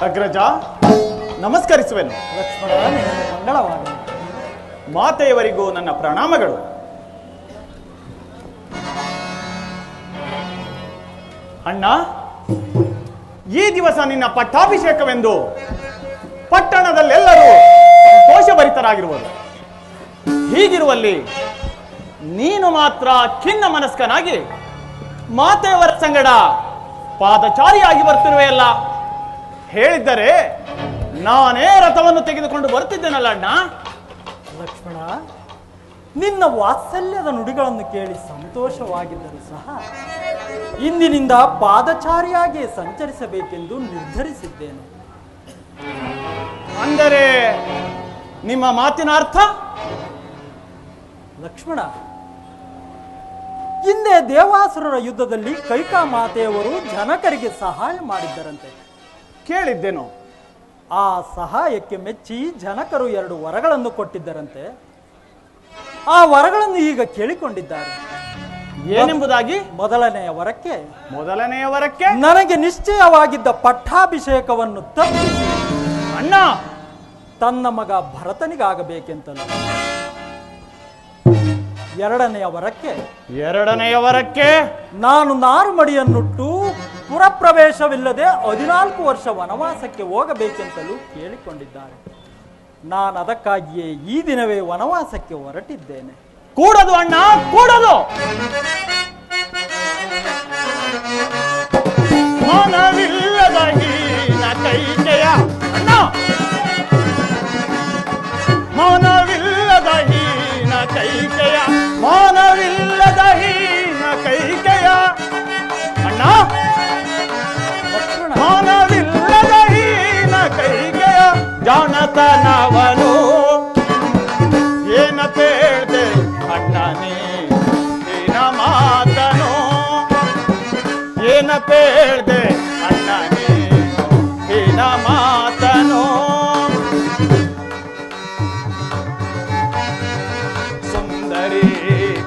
ಅಗ್ರಜ, ನಮಸ್ಕರಿಸುವೆನು. ಲಕ್ಷ್ಮಣ, ಮಂಗಳವಾಗಲಿ. ಮಾತೆಯವರಿಗೂ ನನ್ನ ಪ್ರಣಾಮಗಳು. ಅಣ್ಣ, ಈ ದಿವಸ ನಿನ್ನ ಪಟ್ಟಾಭಿಷೇಕವೆಂದು ಪಟ್ಟಣದಲ್ಲೆಲ್ಲರೂ ಸಂತೋಷಭರಿತರಾಗಿರುವರು. ಹೀಗಿರುವಲ್ಲಿ ನೀನು ಮಾತ್ರ ಖಿನ್ನ ಮನಸ್ಕನಾಗಿ ಮಾತೆಯವರ ಸಂಗಡ ಪಾದಚಾರಿಯಾಗಿ ಬರ್ತಿರುವೆಯಲ್ಲ. ಹೇಳಿದ್ದರೆ ನಾನೇ ರಥವನ್ನು ತೆಗೆದುಕೊಂಡು ಬರುತ್ತಿದ್ದೇನಲ್ಲ ಅಣ್ಣ. ಲಕ್ಷ್ಮಣ, ನಿನ್ನ ವಾತ್ಸಲ್ಯದ ನುಡಿಗಳನ್ನು ಕೇಳಿ ಸಂತೋಷವಾಗಿದ್ದರೂ ಸಹ ಇಂದಿನಿಂದ ಪಾದಚಾರಿಯಾಗಿ ಸಂಚರಿಸಬೇಕೆಂದು ನಿರ್ಧರಿಸಿದ್ದೇನೆ. ಅಂದರೆ ನಿಮ್ಮ ಮಾತಿನ ಅರ್ಥ? ಲಕ್ಷ್ಮಣ, ಹಿಂದೆ ದೇವಾಸುರರ ಯುದ್ಧದಲ್ಲಿ ಕೈಕಾ ಮಾತೆಯವರು ಜನಕರಿಗೆ ಸಹಾಯ ಮಾಡಿದ್ದರಂತೆ. ಕೇಳಿದ್ದೇನು. ಆ ಸಹಾಯಕ್ಕೆ ಮೆಚ್ಚಿ ಜನಕರು 2 ವರಗಳನ್ನು ಕೊಟ್ಟಿದ್ದರಂತೆ. ಆ ವರಗಳನ್ನು ಈಗ ಕೇಳಿಕೊಂಡಿದ್ದಾರೆ. ಏನೆಂಬುದಾಗಿ? ಮೊದಲನೆಯ ವರಕ್ಕೆ ನನಗೆ ನಿಶ್ಚಯವಾಗಿದ್ದ ಪಟ್ಟಾಭಿಷೇಕವನ್ನು ತಪ್ಪಿಸಿ ಅಣ್ಣ ತನ್ನ ಮಗ ಭರತನಿಗಾಗಬೇಕೆಂತಲೂ. ಎರಡನೆಯ ವರಕ್ಕೆ ನಾನು ನಾರುಮಡಿಯನ್ನುಟ್ಟು ಪುರಪ್ರವೇಶವಿಲ್ಲದೆ 14 ವರ್ಷ ವನವಾಸಕ್ಕೆ ಹೋಗಬೇಕೆಂತಲೂ ಕೇಳಿಕೊಂಡಿದ್ದಾರೆ. ನಾನು ಅದಕ್ಕಾಗಿಯೇ ಈ ದಿನವೇ ವನವಾಸಕ್ಕೆ ಹೊರಟಿದ್ದೇನೆ. ಕೂಡದು ಅಣ್ಣ, ಕೂಡದು. ಮನವಿಲ್ಲದ ಹೀನ ಕೈಕೆಯ ಅಣ್ಣ, ಮನವಿಲ್ಲದ ಹೀನ ಕೈಕೆಯ, ಮನವಿಲ್ಲದ ಹೀನ ಕೈಕೆಯ ಅಣ್ಣ, ಮನವಿಲ್ಲದ ಹೀನ ಕೈಕೆಯ ಜಾಣತನವನು ಏನ ಪೇಳ್ದೆ ಅಣ್ಣನೇ ಏನ ಮಾತನು, ಏನ ಪೇಳ್ದೆ ಅಣ್ಣನೇ ಏನ ಮಾತನು. ಸುಂದರಿ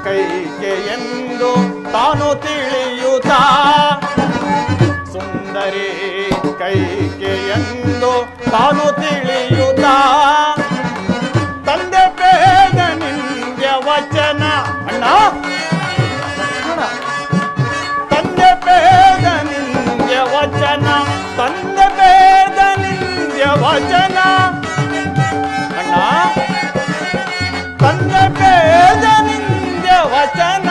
ಕೈಕೆ ಎಂದು ತಾನು ತಿಳಿಯುತ್ತ, ಸುಂದರಿ ಕೈಕೆ ಎಂದು ತಾನು ತಿಳಿಯುತ್ತ, ತಂದೆ ಬೇದ ನಿಂದ್ಯ ವಚನ ಅಣ್ಣ, ತಂದೆ ಬೇದ ನಿಂದ್ಯ ವಚನ, ತಂದೆ ಬೇದ ನಿಂದ್ಯ ವಚನ ಅಣ್ಣ, ತಂದೆ ಬೇದ ನಿಂದ್ಯ ವಚನ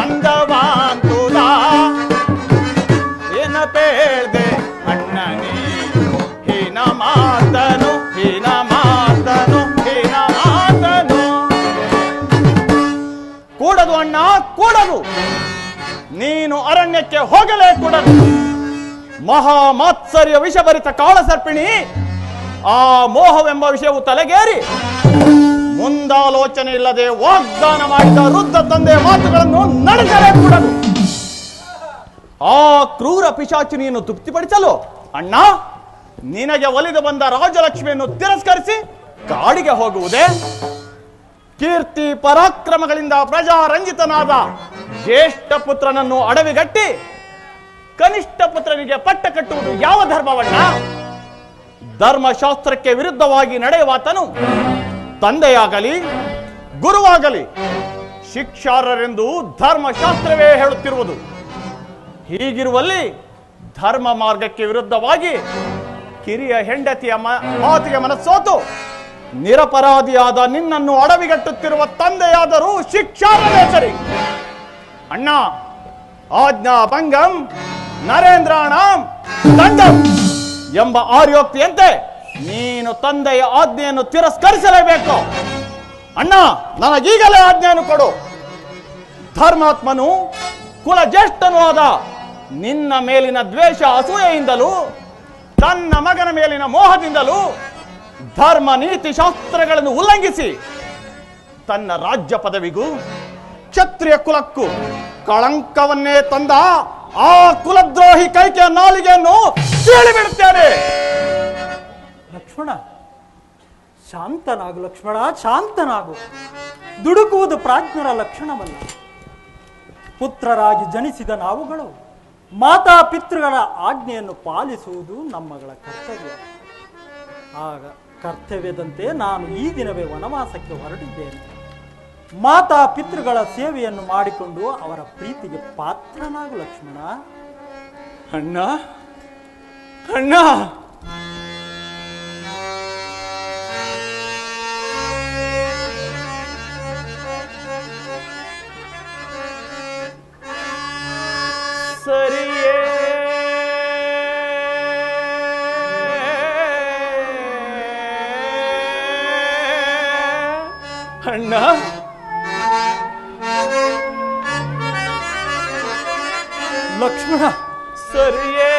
ಅಂದವಾಂತುದ ಏನ ಬೇಳ್ದೆ ಅಣ್ಣನೇ ಹೀನ ಮಾತನು, ಹೀನ ಮಾತನು, ಹೀನ ಮಾತನು. ಕೂಡದು ಅಣ್ಣ, ಕೂಡದು. ನೀನು ಅರಣ್ಯಕ್ಕೆ ಹೋಗಲೇ ಕೂಡದು. ಮಹಾಮಾತ್ಸರ್ಯ ವಿಷಭರಿತ ಕಾಳಸರ್ಪಿಣಿ ಆ ಮೋಹವೆಂಬ ವಿಷಯವು ತಲೆಗೇರಿ ಮುಂದಾಲೋಚನೆ ಇಲ್ಲದೆ ವಾಗ್ದಾನ ಮಾಡಿದ ವೃದ್ಧ ತಂದೆಯ ಮಾತುಗಳನ್ನು ನಡೆಸಲೇ ಕೂಡದು. ಆ ಕ್ರೂರ ಪಿಶಾಚಿನಿಯನ್ನು ತೃಪ್ತಿಪಡಿಸಲು ಅಣ್ಣ ನಿನಗೆ ಒಲಿದು ಬಂದ ರಾಜಲಕ್ಷ್ಮಿಯನ್ನು ತಿರಸ್ಕರಿಸಿ ಕಾಡಿಗೆ ಹೋಗುವುದೇ? ಕೀರ್ತಿ ಪರಾಕ್ರಮಗಳಿಂದ ಪ್ರಜಾರಂಜಿತನಾದ ಜ್ಯೇಷ್ಠ ಪುತ್ರನನ್ನು ಅಡವಿಗಟ್ಟಿ ಕನಿಷ್ಠ ಪುತ್ರನಿಗೆ ಪಟ್ಟ ಕಟ್ಟುವುದು ಯಾವ ಧರ್ಮವಣ್ಣ? ಧರ್ಮಶಾಸ್ತ್ರಕ್ಕೆ ವಿರುದ್ಧವಾಗಿ ನಡೆಯುವಾತನು ತಂದೆಯಾಗಲಿ ಗುರುವಾಗಲಿ ಶಿಕ್ಷಾರ್ಹರೆಂದು ಧರ್ಮಶಾಸ್ತ್ರವೇ ಹೇಳುತ್ತಿರುವುದು. ಹೀಗಿರುವಲ್ಲಿ ಧರ್ಮ ಮಾರ್ಗಕ್ಕೆ ವಿರುದ್ಧವಾಗಿ ಕಿರಿಯ ಹೆಂಡತಿಯ ಮಾತಿಗೆ ಮನಸ್ಸೋತು ನಿರಪರಾಧಿಯಾದ ನಿನ್ನನ್ನು ಅಡವಿಗಟ್ಟುತ್ತಿರುವ ತಂದೆಯಾದರೂ ಶಿಕ್ಷಾರ್ಹವೇ ಸರಿ. ಅಣ್ಣ, ಆಜ್ಞಾ ಭಂಗಂ ನರೇಂದ್ರಾಣಂ ದಂಡಂ ಎಂಬ ಆರ್ಯೋಕ್ತಿಯಂತೆ ನೀನು ತಂದೆಯ ಆಜ್ಞೆಯನ್ನು ತಿರಸ್ಕರಿಸಲೇಬೇಕು. ಅಣ್ಣ, ನನಗೀಗಲೇ ಆಜ್ಞೆಯನ್ನು ಕೊಡು. ಧರ್ಮಾತ್ಮನು ಕುಲ ಜ್ಯೇಷ್ಠನೂ ಆದ ನಿನ್ನ ಮೇಲಿನ ದ್ವೇಷ ಅಸೂಯೆಯಿಂದಲೂ ತನ್ನ ಮಗನ ಮೇಲಿನ ಮೋಹದಿಂದಲೂ ಧರ್ಮ ನೀತಿ ಶಾಸ್ತ್ರಗಳನ್ನು ಉಲ್ಲಂಘಿಸಿ ತನ್ನ ರಾಜ್ಯ ಪದವಿಗೂ ಕ್ಷತ್ರಿಯ ಕುಲಕ್ಕೂ ಕಳಂಕವನ್ನೇ ತಂದ ಆ ಕುಲದ್ರೋಹಿ ಕೈಕೆಯ ನಾಲಿಗೆಯನ್ನು ಸೀಳಿಬಿಡುತ್ತೇನೆ. ಲಕ್ಷ್ಮಣ, ಶಾಂತನಾಗು. ಲಕ್ಷ್ಮಣ, ಶಾಂತನಾಗು. ದುಡುಕುವುದು ಪ್ರಾಜ್ಞರ ಲಕ್ಷಣವಲ್ಲ. ಪುತ್ರರಾಗಿ ಜನಿಸಿದ ನಾವುಗಳು ಮಾತಾ ಪಿತೃಗಳ ಆಜ್ಞೆಯನ್ನು ಪಾಲಿಸುವುದು ನಮ್ಮಗಳ ಕರ್ತವ್ಯ. ಆಗ ಕರ್ತವ್ಯದಂತೆ ನಾನು ಈ ದಿನವೇ ವನವಾಸಕ್ಕೆ ಹೊರಟಿದ್ದೇನೆ. ಮಾತಾ ಪಿತೃಗಳ ಸೇವೆಯನ್ನು ಮಾಡಿಕೊಂಡು ಅವರ ಪ್ರೀತಿಗೆ ಪಾತ್ರನಾಗು ಲಕ್ಷ್ಮಣ. ಅಣ್ಣ ಅಣ್ಣ, ಸರಿಯೇ ಅಣ್ಣ. ಲಕ್ಷ್ಮಣ, ಸರಿಯೇ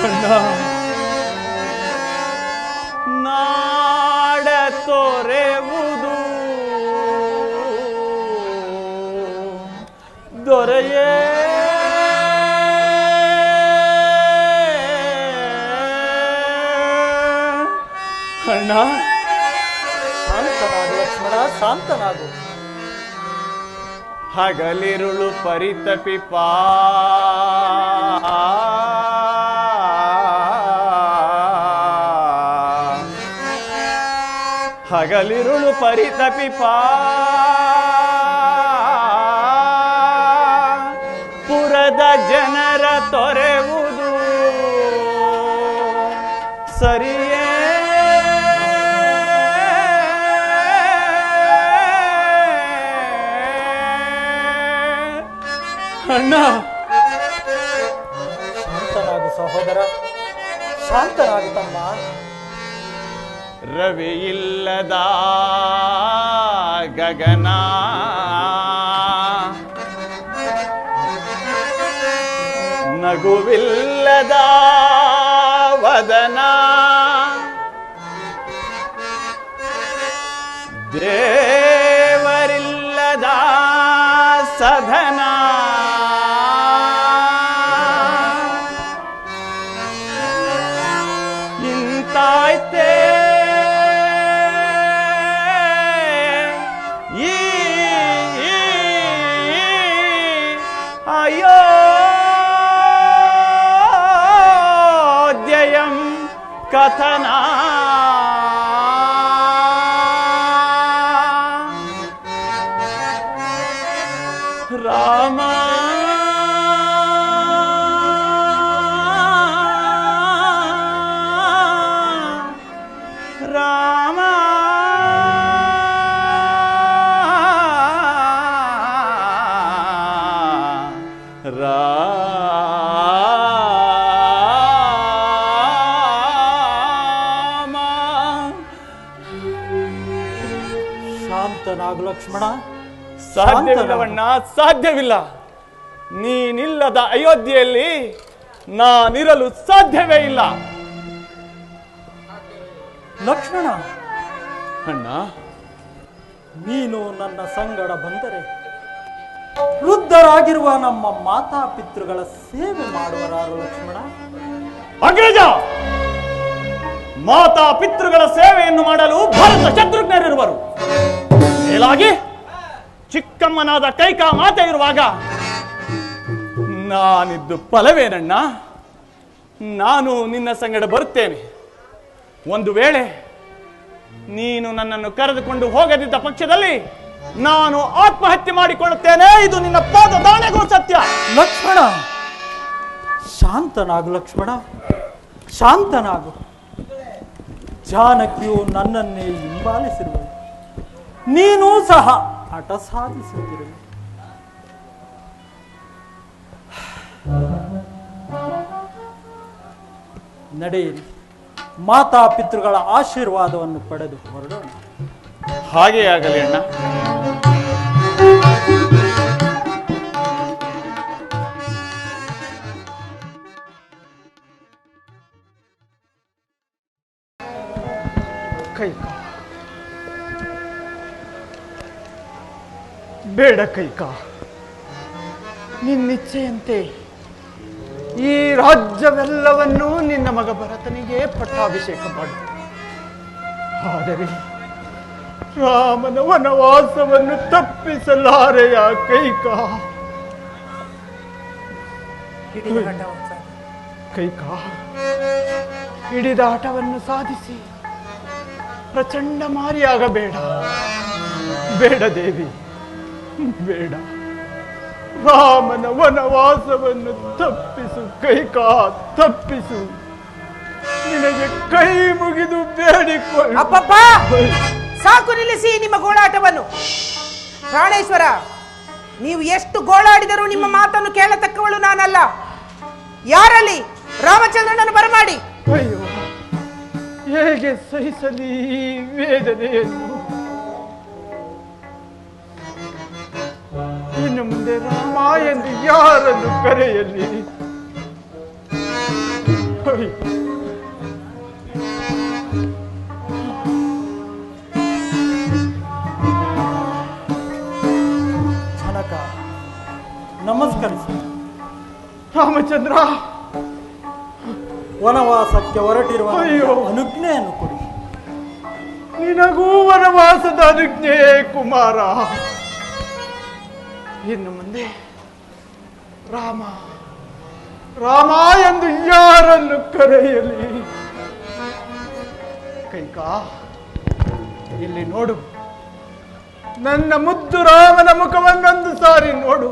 ಅಣ್ಣ. ನಾಡ ತೊರೆವುದು ದೊರೆಯೇ ಅಣ್ಣ. ಶಾಂತನಾಗು ಲಕ್ಷ್ಮಣ, ಶಾಂತನಾಗು. ಹಗಲಿರುಳು ಪರಿತಪಿಪಾ ಹಗಲಿರುಳು ಪರಿತಪಿಪಾ ಪುರದ ಜನರ ತೊರೆವುದು ಸರಿಯೇ ಅಣ್ಣ. ಶಾಂತನಾಗು ಸಹೋದರ, ಶಾಂತನಾಗು ತಮ್ಮ. ರವಿ ಇಲ್ಲದ ಗಗನ ನಗುವಿಲ್ಲದ ವದನ ದೇವರಿಲ್ಲದ ಸದನ ಇಂತಾಯ್ತೆ ಅಯೋಧ್ಯಯಂ ಕಥನ ರಾಮ ರಾಮ ರಾಮ. ಶಾಂತನಾಗು ಲಕ್ಷ್ಮಣ, ಸಾಧ್ಯವಿಲ್ಲವಣ್ಣ, ಸಾಧ್ಯವಿಲ್ಲ. ನೀನಿಲ್ಲದ ಅಯೋಧ್ಯೆಯಲ್ಲಿ ನಾನಿರಲು ಸಾಧ್ಯವೇ ಇಲ್ಲ. ಲಕ್ಷ್ಮಣ, ಅಣ್ಣ, ನೀನು ನನ್ನ ಸಂಗಡ ಬಂದರೆ ವೃದ್ಧರಾಗಿರುವ ನಮ್ಮ ಮಾತಾ ಪಿತೃಗಳ ಸೇವೆ ಮಾಡುವರಾರು ಲಕ್ಷ್ಮಣ. ಅಗ್ರಜ, ಮಾತಾ ಪಿತೃಗಳ ಸೇವೆಯನ್ನು ಮಾಡಲು ಭಾರತ ಶತ್ರುಘ್ನರಿರುವರು. ಮೇಲಾಗಿ ಚಿಕ್ಕಮ್ಮನಾದ ಕೈಕಾ ಮಾತೆ ಇರುವಾಗ ನಾನಿದ್ದು ಫಲವೇನಣ್ಣ? ನಾನು ನಿನ್ನ ಸಂಗಡ ಬರುತ್ತೇನೆ. ಒಂದು ವೇಳೆ ನೀನು ನನ್ನನ್ನು ಕರೆದುಕೊಂಡು ಹೋಗದಿದ್ದ ಪಕ್ಷದಲ್ಲಿ ನಾನು ಆತ್ಮಹತ್ಯೆ ಮಾಡಿಕೊಳ್ಳುತ್ತೇನೆ. ಇದು ನಿನ್ನ ಪಾದ ದಾಣೆಗೂ ಸತ್ಯ. ಲಕ್ಷ್ಮಣ, ಶಾಂತನಾಗು ಲಕ್ಷ್ಮಣ, ಶಾಂತನಾಗು. ಜಾನಕಿಯು ನನ್ನನ್ನೇ ಹಿಂಬಾಲಿಸಿರುವಳು, ನೀನೂ ಸಹ ಹಠ ಸಾಧಿಸುತ್ತಿರುವೆ. ನಡೆಯಿರಿ, ಮಾತಾ ಪಿತೃಗಳ ಆಶೀರ್ವಾದವನ್ನು ಪಡೆದು ಹೊರಡೋಣ. ಹಾಗೇ ಆಗಲಿ ಅಣ್ಣ. ಕೈಕಾ, ಬೇಡ ಕೈಕಾ, ನಿನ್ನಿಚ್ಛೆಯಂತೆ ಈ ರಾಜ್ಯವೆಲ್ಲವನ್ನೂ ನಿನ್ನ ಮಗ ಭರತನಿಗೆ ಪಟ್ಟಾಭಿಷೇಕ ಮಾಡು. ಆದರೆ ರಾಮನ ವನವಾಸವನ್ನು ತಪ್ಪಿಸಲಾರೆಯ ಕೈಕಾ. ಕೈಕಾ, ಹಿಡಿದ ಆಟವನ್ನು ಸಾಧಿಸಿ ಪ್ರಚಂಡ ಮಾರಿಯಾಗಬೇಡ. ಬೇಡ ದೇವಿ, ಬೇಡ. ರಾಮನ ವನವಾಸವನ್ನು ತಪ್ಪಿಸು ಕೈಕಾ, ತಪ್ಪಿಸು. ನಿನಗೆ ಕೈ ಮುಗಿದು ಬೇಡಿಕೊಳ್ಳ. ಅಪ್ಪಪ್ಪ, ಸಾಕು, ನಿಲ್ಲಿಸಿ ನಿಮ್ಮ ಗೋಳಾಟವನ್ನು. ಪ್ರಾಣೇಶ್ವರ, ನೀವು ಎಷ್ಟು ಗೋಳಾಡಿದರೂ ನಿಮ್ಮ ಮಾತನ್ನು ಕೇಳತಕ್ಕವಳು ನಾನಲ್ಲ. ಯಾರಲ್ಲಿ ರಾಮಚಂದ್ರನನ್ನು ಬರಮಾಡಿ. ಅಯ್ಯೋ, ಹೇಗೆ ಸಹಿಸಲಿ ಈ ವೇದನೆಯನ್ನು? ಇನ್ನು ಮುಂದೆ ರಾಮ ಎಂದು ಯಾರನ್ನು ಕರೆಯಲಿ? ಜನಕ, ನಮಸ್ಕರಿಸಿ. ರಾಮಚಂದ್ರ, ವನವಾಸಕ್ಕೆ ಹೊರಟಿರುವ ಅಯ್ಯೋ, ಅನುಜ್ಞೆಯನ್ನು ಕೊಡಿ. ನಿನಗೂ ವನವಾಸದ ಅನುಜ್ಞೆ ಕುಮಾರ. ಇನ್ನು ಮುಂದೆ ರಾಮ ರಾಮ ಎಂದು ಯಾರನ್ನು ಕರೆಯಲಿ? ಕೈಕಾ, ಇಲ್ಲಿ ನೋಡು. ನನ್ನ ಮುದ್ದು ರಾಮನ ಮುಖವನ್ನೊಂದು ಸಾರಿ ನೋಡು.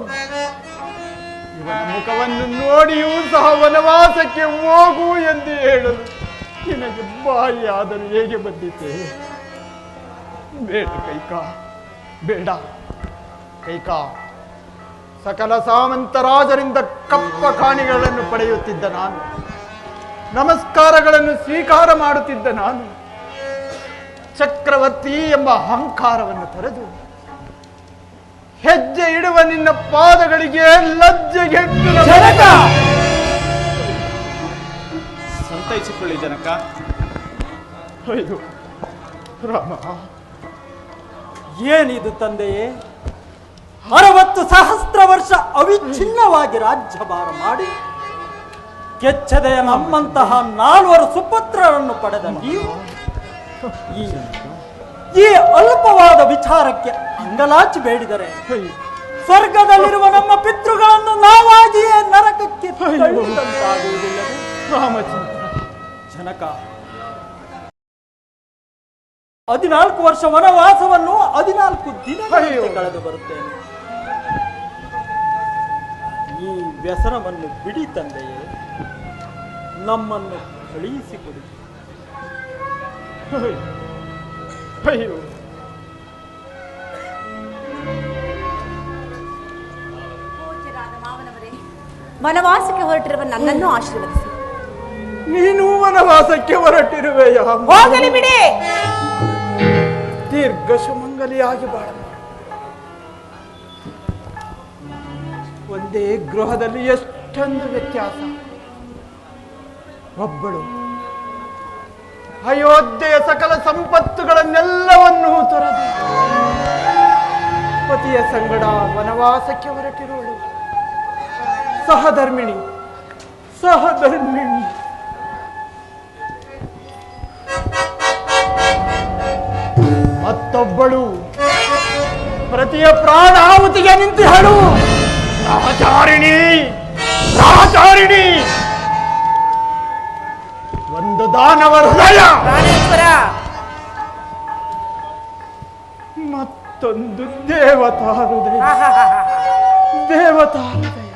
ಇವನ ಮುಖವನ್ನು ನೋಡಿಯೂ ಸಹ ವನವಾಸಕ್ಕೆ ಹೋಗು ಎಂದು ಹೇಳಲು ನಿನಗೆ ಬಾಯಿ ಆದರೂ ಹೇಗೆ ಬಂದಿತೆ? ಬೇಡ ಕೈಕಾ, ಬೇಡ. ಕೈಕಾ, ಸಕಲ ಸಾಮಂತ ರಾಜರಿಂದ ಕಪ್ಪ ಕಾಣಿಗಳನ್ನು ಪಡೆಯುತ್ತಿದ್ದ ನಾನು, ನಮಸ್ಕಾರಗಳನ್ನು ಸ್ವೀಕಾರ ಮಾಡುತ್ತಿದ್ದ ನಾನು, ಚಕ್ರವರ್ತಿ ಎಂಬ ಅಹಂಕಾರವನ್ನು ತೊರೆದು ಹೆಜ್ಜೆ ಇಡುವ ನಿನ್ನ ಪಾದಗಳಿಗೆ ಲಜ್ಜೆಗೆಟ್ಟು ಸಂತೈಸಿಕೊಳ್ಳಿ ಜನಕ. ಅಯ್ಯೋ ರಾಮ, ಏನಿದು ತಂದೆಯೇ? 60 ಸಹಸ್ರ ವರ್ಷ ಅವಿಚ್ಛಿನ್ನವಾಗಿ ರಾಜ್ಯಭಾರ ಮಾಡಿ ಕೆಚ್ಚದೆಯ ನಮ್ಮಂತಹ 4 ಸುಪುತ್ರರನ್ನು ಪಡೆದ ನೀವು ಈ ಅಲ್ಪವಾದ ವಿಚಾರಕ್ಕೆ ಅಂಗಲಾಚಿ ಬೇಡಿದರೆ ಸ್ವರ್ಗದಲ್ಲಿರುವ ನಮ್ಮ ಪಿತೃಗಳನ್ನು ನಾವಾಗಿಯೇ ನರಕಕ್ಕೆ ತಳ್ಳಿದಂತಾಗುವುದಿಲ್ಲವೇ? ರಾಮಚಂದ್ರ, ಜನಕ, 14 ವರ್ಷ ವನವಾಸವನ್ನು 14 ದಿನಗಳಲ್ಲಿ ಕಳೆದು ಬರುತ್ತೇನೆ. ಈ ವ್ಯಸನವನ್ನು ಬಿಡಿ ತಂದೆಯೇ, ನಮ್ಮನ್ನು ಕಳುಹಿಸಿಕೊಡಿ. ಅಯ್ಯೋ, ವನವಾಸಕ್ಕೆ ಹೊರಟಿರುವ ನನ್ನನ್ನು ಆಶೀರ್ವದಿಸಿ. ನೀನು ವನವಾಸಕ್ಕೆ ಹೊರಟಿರುವೆಯ? ಹೋಗಲಿ ಬಿಡಿ. ದೀರ್ಘ ಸುಮಂಗಲಿಯಾಗಿ ಬಾಳ. ಒಂದೇ ಗೃಹದಲ್ಲಿ ಎಷ್ಟೊಂದು ವ್ಯತ್ಯಾಸ. ಒಬ್ಬಳು ಅಯೋಧ್ಯೆಯ ಸಕಲ ಸಂಪತ್ತುಗಳನ್ನೆಲ್ಲವನ್ನೂ ತೊರೆದು ಪತಿಯ ಸಂಗಡ ವನವಾಸಕ್ಕೆ ಹೊರಟಿರುವಳು. ಸಹಧರ್ಮಿಣಿ, ಸಹಧರ್ಮಿಣಿ. ಮತ್ತೊಬ್ಬಳು ಪ್ರತಿಯ ಪ್ರಾಣಾಹುತಿಗೆ ನಿಂತಿಹಳು. ಸಹಚಾರಿಣಿ, ಸಹಚಾರಿಣಿ. ಒಂದು ದಾನವ ಹೃದಯ, ಪ್ರಾಣೇಶ್ವರ. ಮತ್ತೊಂದು ದೇವತಾ ಹೃದಯ. ದೇವತಾ ಹೃದಯ.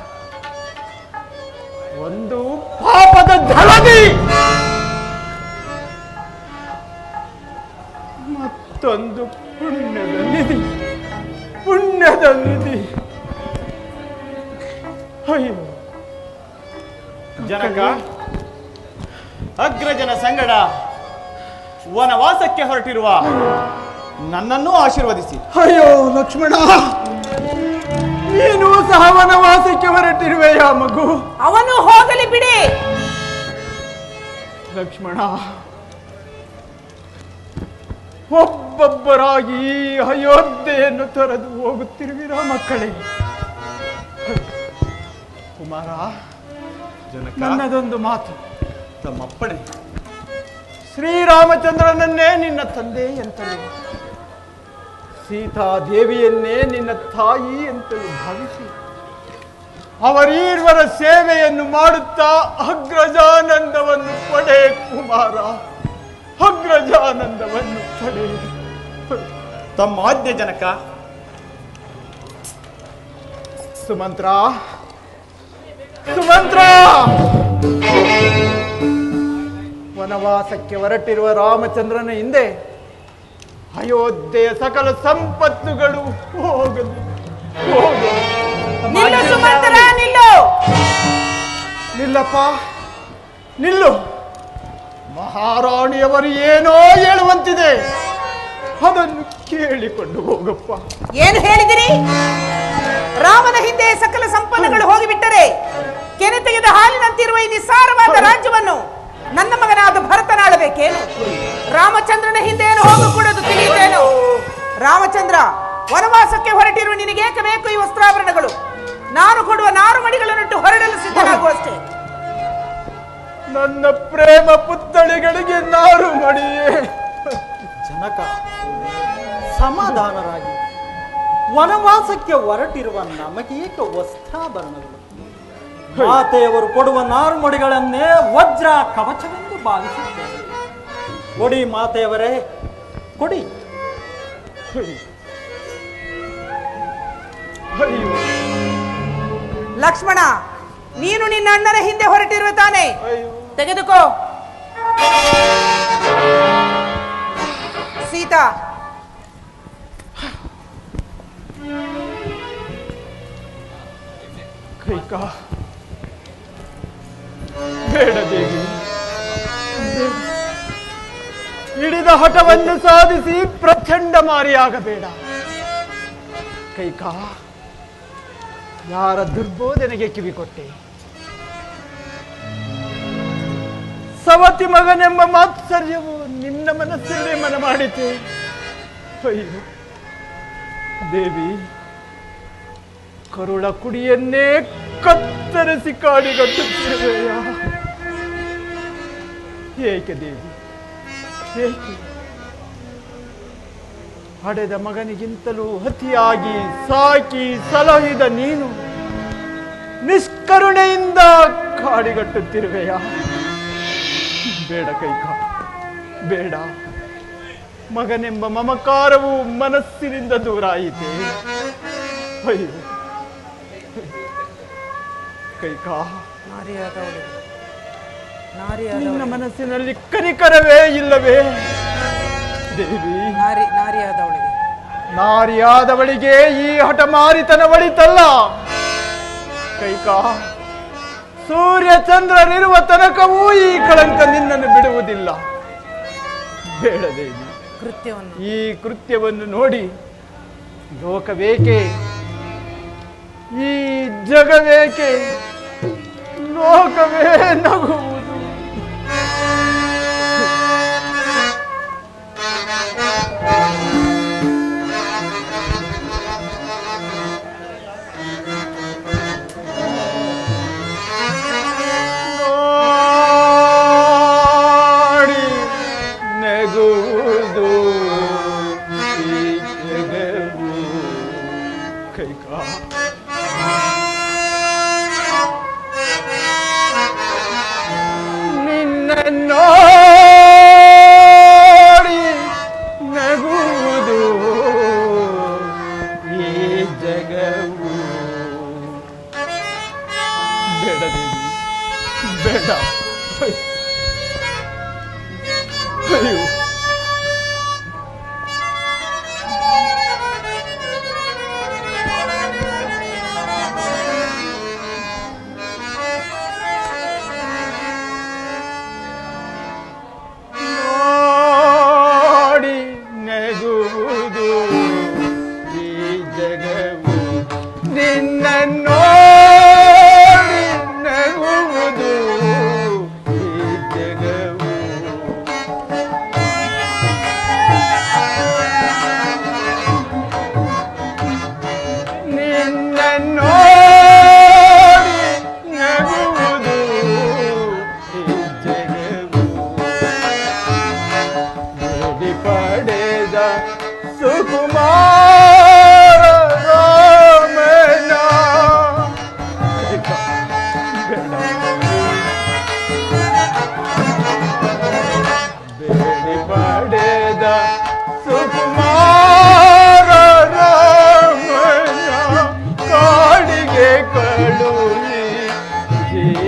ಒಂದು ಪಾಪದ ಧಳದಿ, ಮತ್ತೊಂದು ಪುಣ್ಯದ ನಿಧಿ. ಪುಣ್ಯದ ನಿಧಿ. ಅಯ್ಯೋ ಜನಕ, ಅಗ್ರಜನ ಸಂಗಡ ವನವಾಸಕ್ಕೆ ಹೊರಟಿರುವ ನನ್ನನ್ನು ಆಶೀರ್ವದಿಸಿ. ಅಯ್ಯೋ ಲಕ್ಷ್ಮಣ, ನೀನು ಸಹ ವನವಾಸಕ್ಕೆ ಹೊರಟಿರುವೆಯ ಮಗು? ಅವನು ಹೋಗಲಿ ಬಿಡಿ. ಲಕ್ಷ್ಮಣ, ಒಬ್ಬೊಬ್ಬರಾಗಿ ಅಯೋಧ್ಯೆಯನ್ನು ತೊರೆದು ಹೋಗುತ್ತಿರುವಿರ ಮಕ್ಕಳೇ. ಕುಮಾರ, ಜನಕ, ನನ್ನದೊಂದು ಮಾತು. ತಮ್ಮಪ್ಪಣೆ. ಶ್ರೀರಾಮಚಂದ್ರನನ್ನೇ ನಿನ್ನ ತಂದೆ ಎಂತಲೂ, ಸೀತಾದೇವಿಯನ್ನೇ ನಿನ್ನ ತಾಯಿ ಎಂತಲೂ ಭಾವಿಸಿ ಅವರೀರ್ವರ ಸೇವೆಯನ್ನು ಮಾಡುತ್ತಾ ಅಗ್ರಜಾನಂದವನ್ನು ಪಡೆ ಕುಮಾರ, ಅಗ್ರಜಾನಂದವನ್ನು ಪಡೆ. ತಮ್ಮ ಆಜ್ಞೆ ಜನಕ. ಸುಮಂತ್ರ, ಸುಮಂತ್ರ, ವನವಾಸಕ್ಕೆ ಹೊರಟಿರುವ ರಾಮಚಂದ್ರನ ಹಿಂದೆ ಅಯೋಧ್ಯೆಯ ಸಕಲ ಸಂಪತ್ತುಗಳು ಹೋಗಲು ನಿಲ್ಲು ಸುಮಂತ್ರ, ನಿಲ್ಲು. ನಿಲ್ಲಪ್ಪ, ನಿಲ್ಲು. ಮಹಾರಾಣಿಯವರು ಏನೋ ಹೇಳುವಂತಿದೆ, ಅದನ್ನು ಕೇಳಿಕೊಂಡು ಹೋಗಪ್ಪ. ಏನು ಹೇಳಿದಿರಿ? ರಾಮನ ಹಿಂದೆ ಸಕಲ ಸಂಪನ್ನುಗಳು ಹೋಗಿಬಿಟ್ಟರೆ ಕೆನೆ ತೆಗೆದ ಹಾಲಿನಂತಿರುವ ಈ ನಿಸ್ಸಾರವಾದ ರಾಜ್ಯವನ್ನು ನನ್ನ ಮಗನಾದ ಭರತನಾಳಬೇಕೇನು? ರಾಮಚಂದ್ರನ ಹಿಂದೆ ಏನು ಹೋಗಕೂಡದು ತಿಳಿಯುತ್ತೇನು? ರಾಮಚಂದ್ರ, ವನವಾಸಕ್ಕೆ ಹೊರಟಿರುವ ನಿನಗೇಕೆ ಬೇಕು ಈ ವಸ್ತ್ರಾಭರಣಗಳು? ನಾನು ಕೊಡುವ ನಾರುಮಡಿಗಳನ್ನಿಟ್ಟು ಹೊರಡಲು ಸಿದ್ಧನಾಗುವಷ್ಟೇ. ನನ್ನ ಪ್ರೇಮ ಪುತ್ಥಳಿಗಳಿಗೆ ನಾರುಮಡಿಯೇ. ಜನಕ, ಸಮಾಧಾನರಾಗಿ. ವನವಾಸಕ್ಕೆ ಹೊರಟಿರುವ ನಮಗೇಕ ವಸ್ತ್ರಾಭರಣಗಳು? ಮಾತೆಯವರು ಕೊಡುವ ನಾರುಮಡಿಗಳನ್ನೇ ವಜ್ರ ಕವಚವೆಂದು ಭಾವಿಸುತ್ತೇವೆ. ಕೊಡಿ ಮಾತೆಯವರೇ, ಕೊಡಿ. ಲಕ್ಷ್ಮಣ, ನೀನು ನಿನ್ನ ಅಣ್ಣನ ಹಿಂದೆ ಹೊರಟಿರುವ ತಾನೆ? ತೆಗೆದುಕೋ. ಸೀತಾ, ಕೈಕ, ಬೇಡ ದೇವಿ. ಹಿಡಿದ ಹಠವನ್ನು ಸಾಧಿಸಿ ಪ್ರಚಂಡ ಮಾರಿಯಾಗಬೇಡ. ಕೈಕ, ಯಾರ ದುರ್ಬೋಧನೆಗೆ ಕಿವಿಕೊಟ್ಟೆ? ಸವತಿ ಮಗನೆಂಬ ಮಾತ್ಸರ್ಯವು ನಿನ್ನ ಮನಸ್ಸಲ್ಲೇ ಮನ ಮಾಡಿತೆ. ಅಯ್ಯೋ ದೇವಿ, ಕರುಳ ಕುಡಿಯನ್ನೇ ಕತ್ತರಿಸಿ ಕಾಡಿಗಟ್ಟುತ್ತಿರುವೆಯ. ಏಕೆ ದೇವಿ, ಏಕೆ? ಹಡೆದ ಮಗನಿಗಿಂತಲೂ ಅತಿಯಾಗಿ ಸಾಕಿ ಸಲಹಿದ ನೀನು ನಿಷ್ಕರುಣೆಯಿಂದ ಕಾಡಿಗಟ್ಟುತ್ತಿರುವೆಯ. ಬೇಡ ಕೈಕ, ಬೇಡ. ಮಗನೆಂಬ ಮಮಕಾರವು ಮನಸ್ಸಿನಿಂದ ದೂರ ಆಯಿತೆ. ಅಯ್ಯೋ ಕೈಕ, ನಿನ್ನ ಮನಸ್ಸಿನಲ್ಲಿ ಕನಿಕರವೇ ಇಲ್ಲವೇ ದೇವಿ? ನಾರಿಯಾದವಳಿಗೆ ಈ ಹಠಮಾರಿತನ ಬಳಿತಲ್ಲ ಕೈಕ. ಸೂರ್ಯ ಚಂದ್ರರಿರುವ ತನಕವೂ ಈ ಕಳಂಕ ನಿನ್ನನ್ನು ಬಿಡುವುದಿಲ್ಲ. ಬೇಡ ದೇವಿ, ಈ ಕೃತ್ಯವನ್ನು ನೋಡಿ ಲೋಕವೇಕೆ, ಈ ಜಗವೇಕೆ, ಲೋಕವೇ ನಗುವುದು. ನೋಡಿ ನಗುವುದು ಈ ಜಗವು. ಕೈಕ, ನೋಡಿ ನಗುವುದು ಈ ಜಗವು. ಬೇಡ ದೇವಿ, ಬೇಡ. ಅಯ್ಯೋ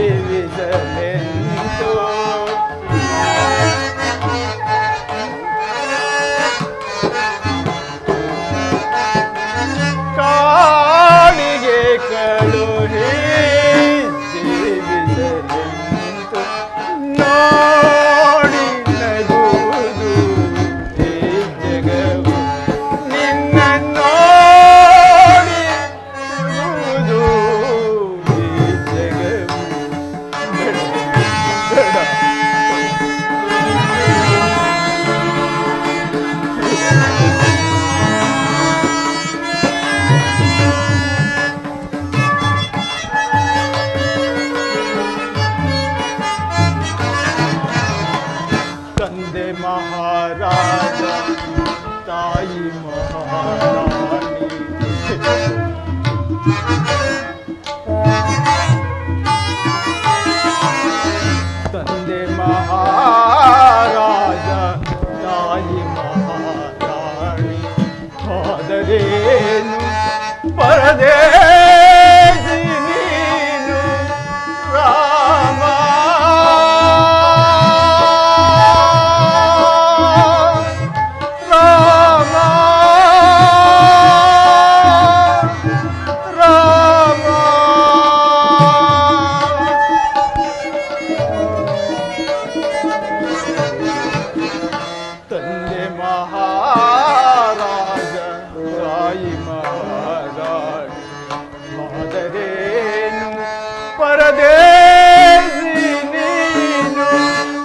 ಜೀವಿಸಲೆಂದು ಕಾಡಿಗೆ ಕಳುಹಿ ಜೀವಿಸಲೆಂದು ನೋಡಿ ನಗುವುದು ಈ ಜಗವು ನಿನ್ನ ನೋಡಿ ನಗುವುದು ಈ ಜಗವು ಬೇಡ, ಬೇಡ. ತಂದೆ ಮಹಾರಾಜ ತಾಯಿ ಮಹಾರಾಣಿ ತಂದೆ ಮಹಾರಾಜ ತಾಯಿ ಮಹಾರಾಣಿ ಆದರೇನು ಪರದೇಶಿ ನೀನು ರಾಮ ರಾಮ ರಾಮ ತಂದೆ ಮಹಾರಾಜ ತಾಯಿ ಮಹಾರಾಣಿ ಆದರೇನು ಪರದೇಶಿ ನೀನು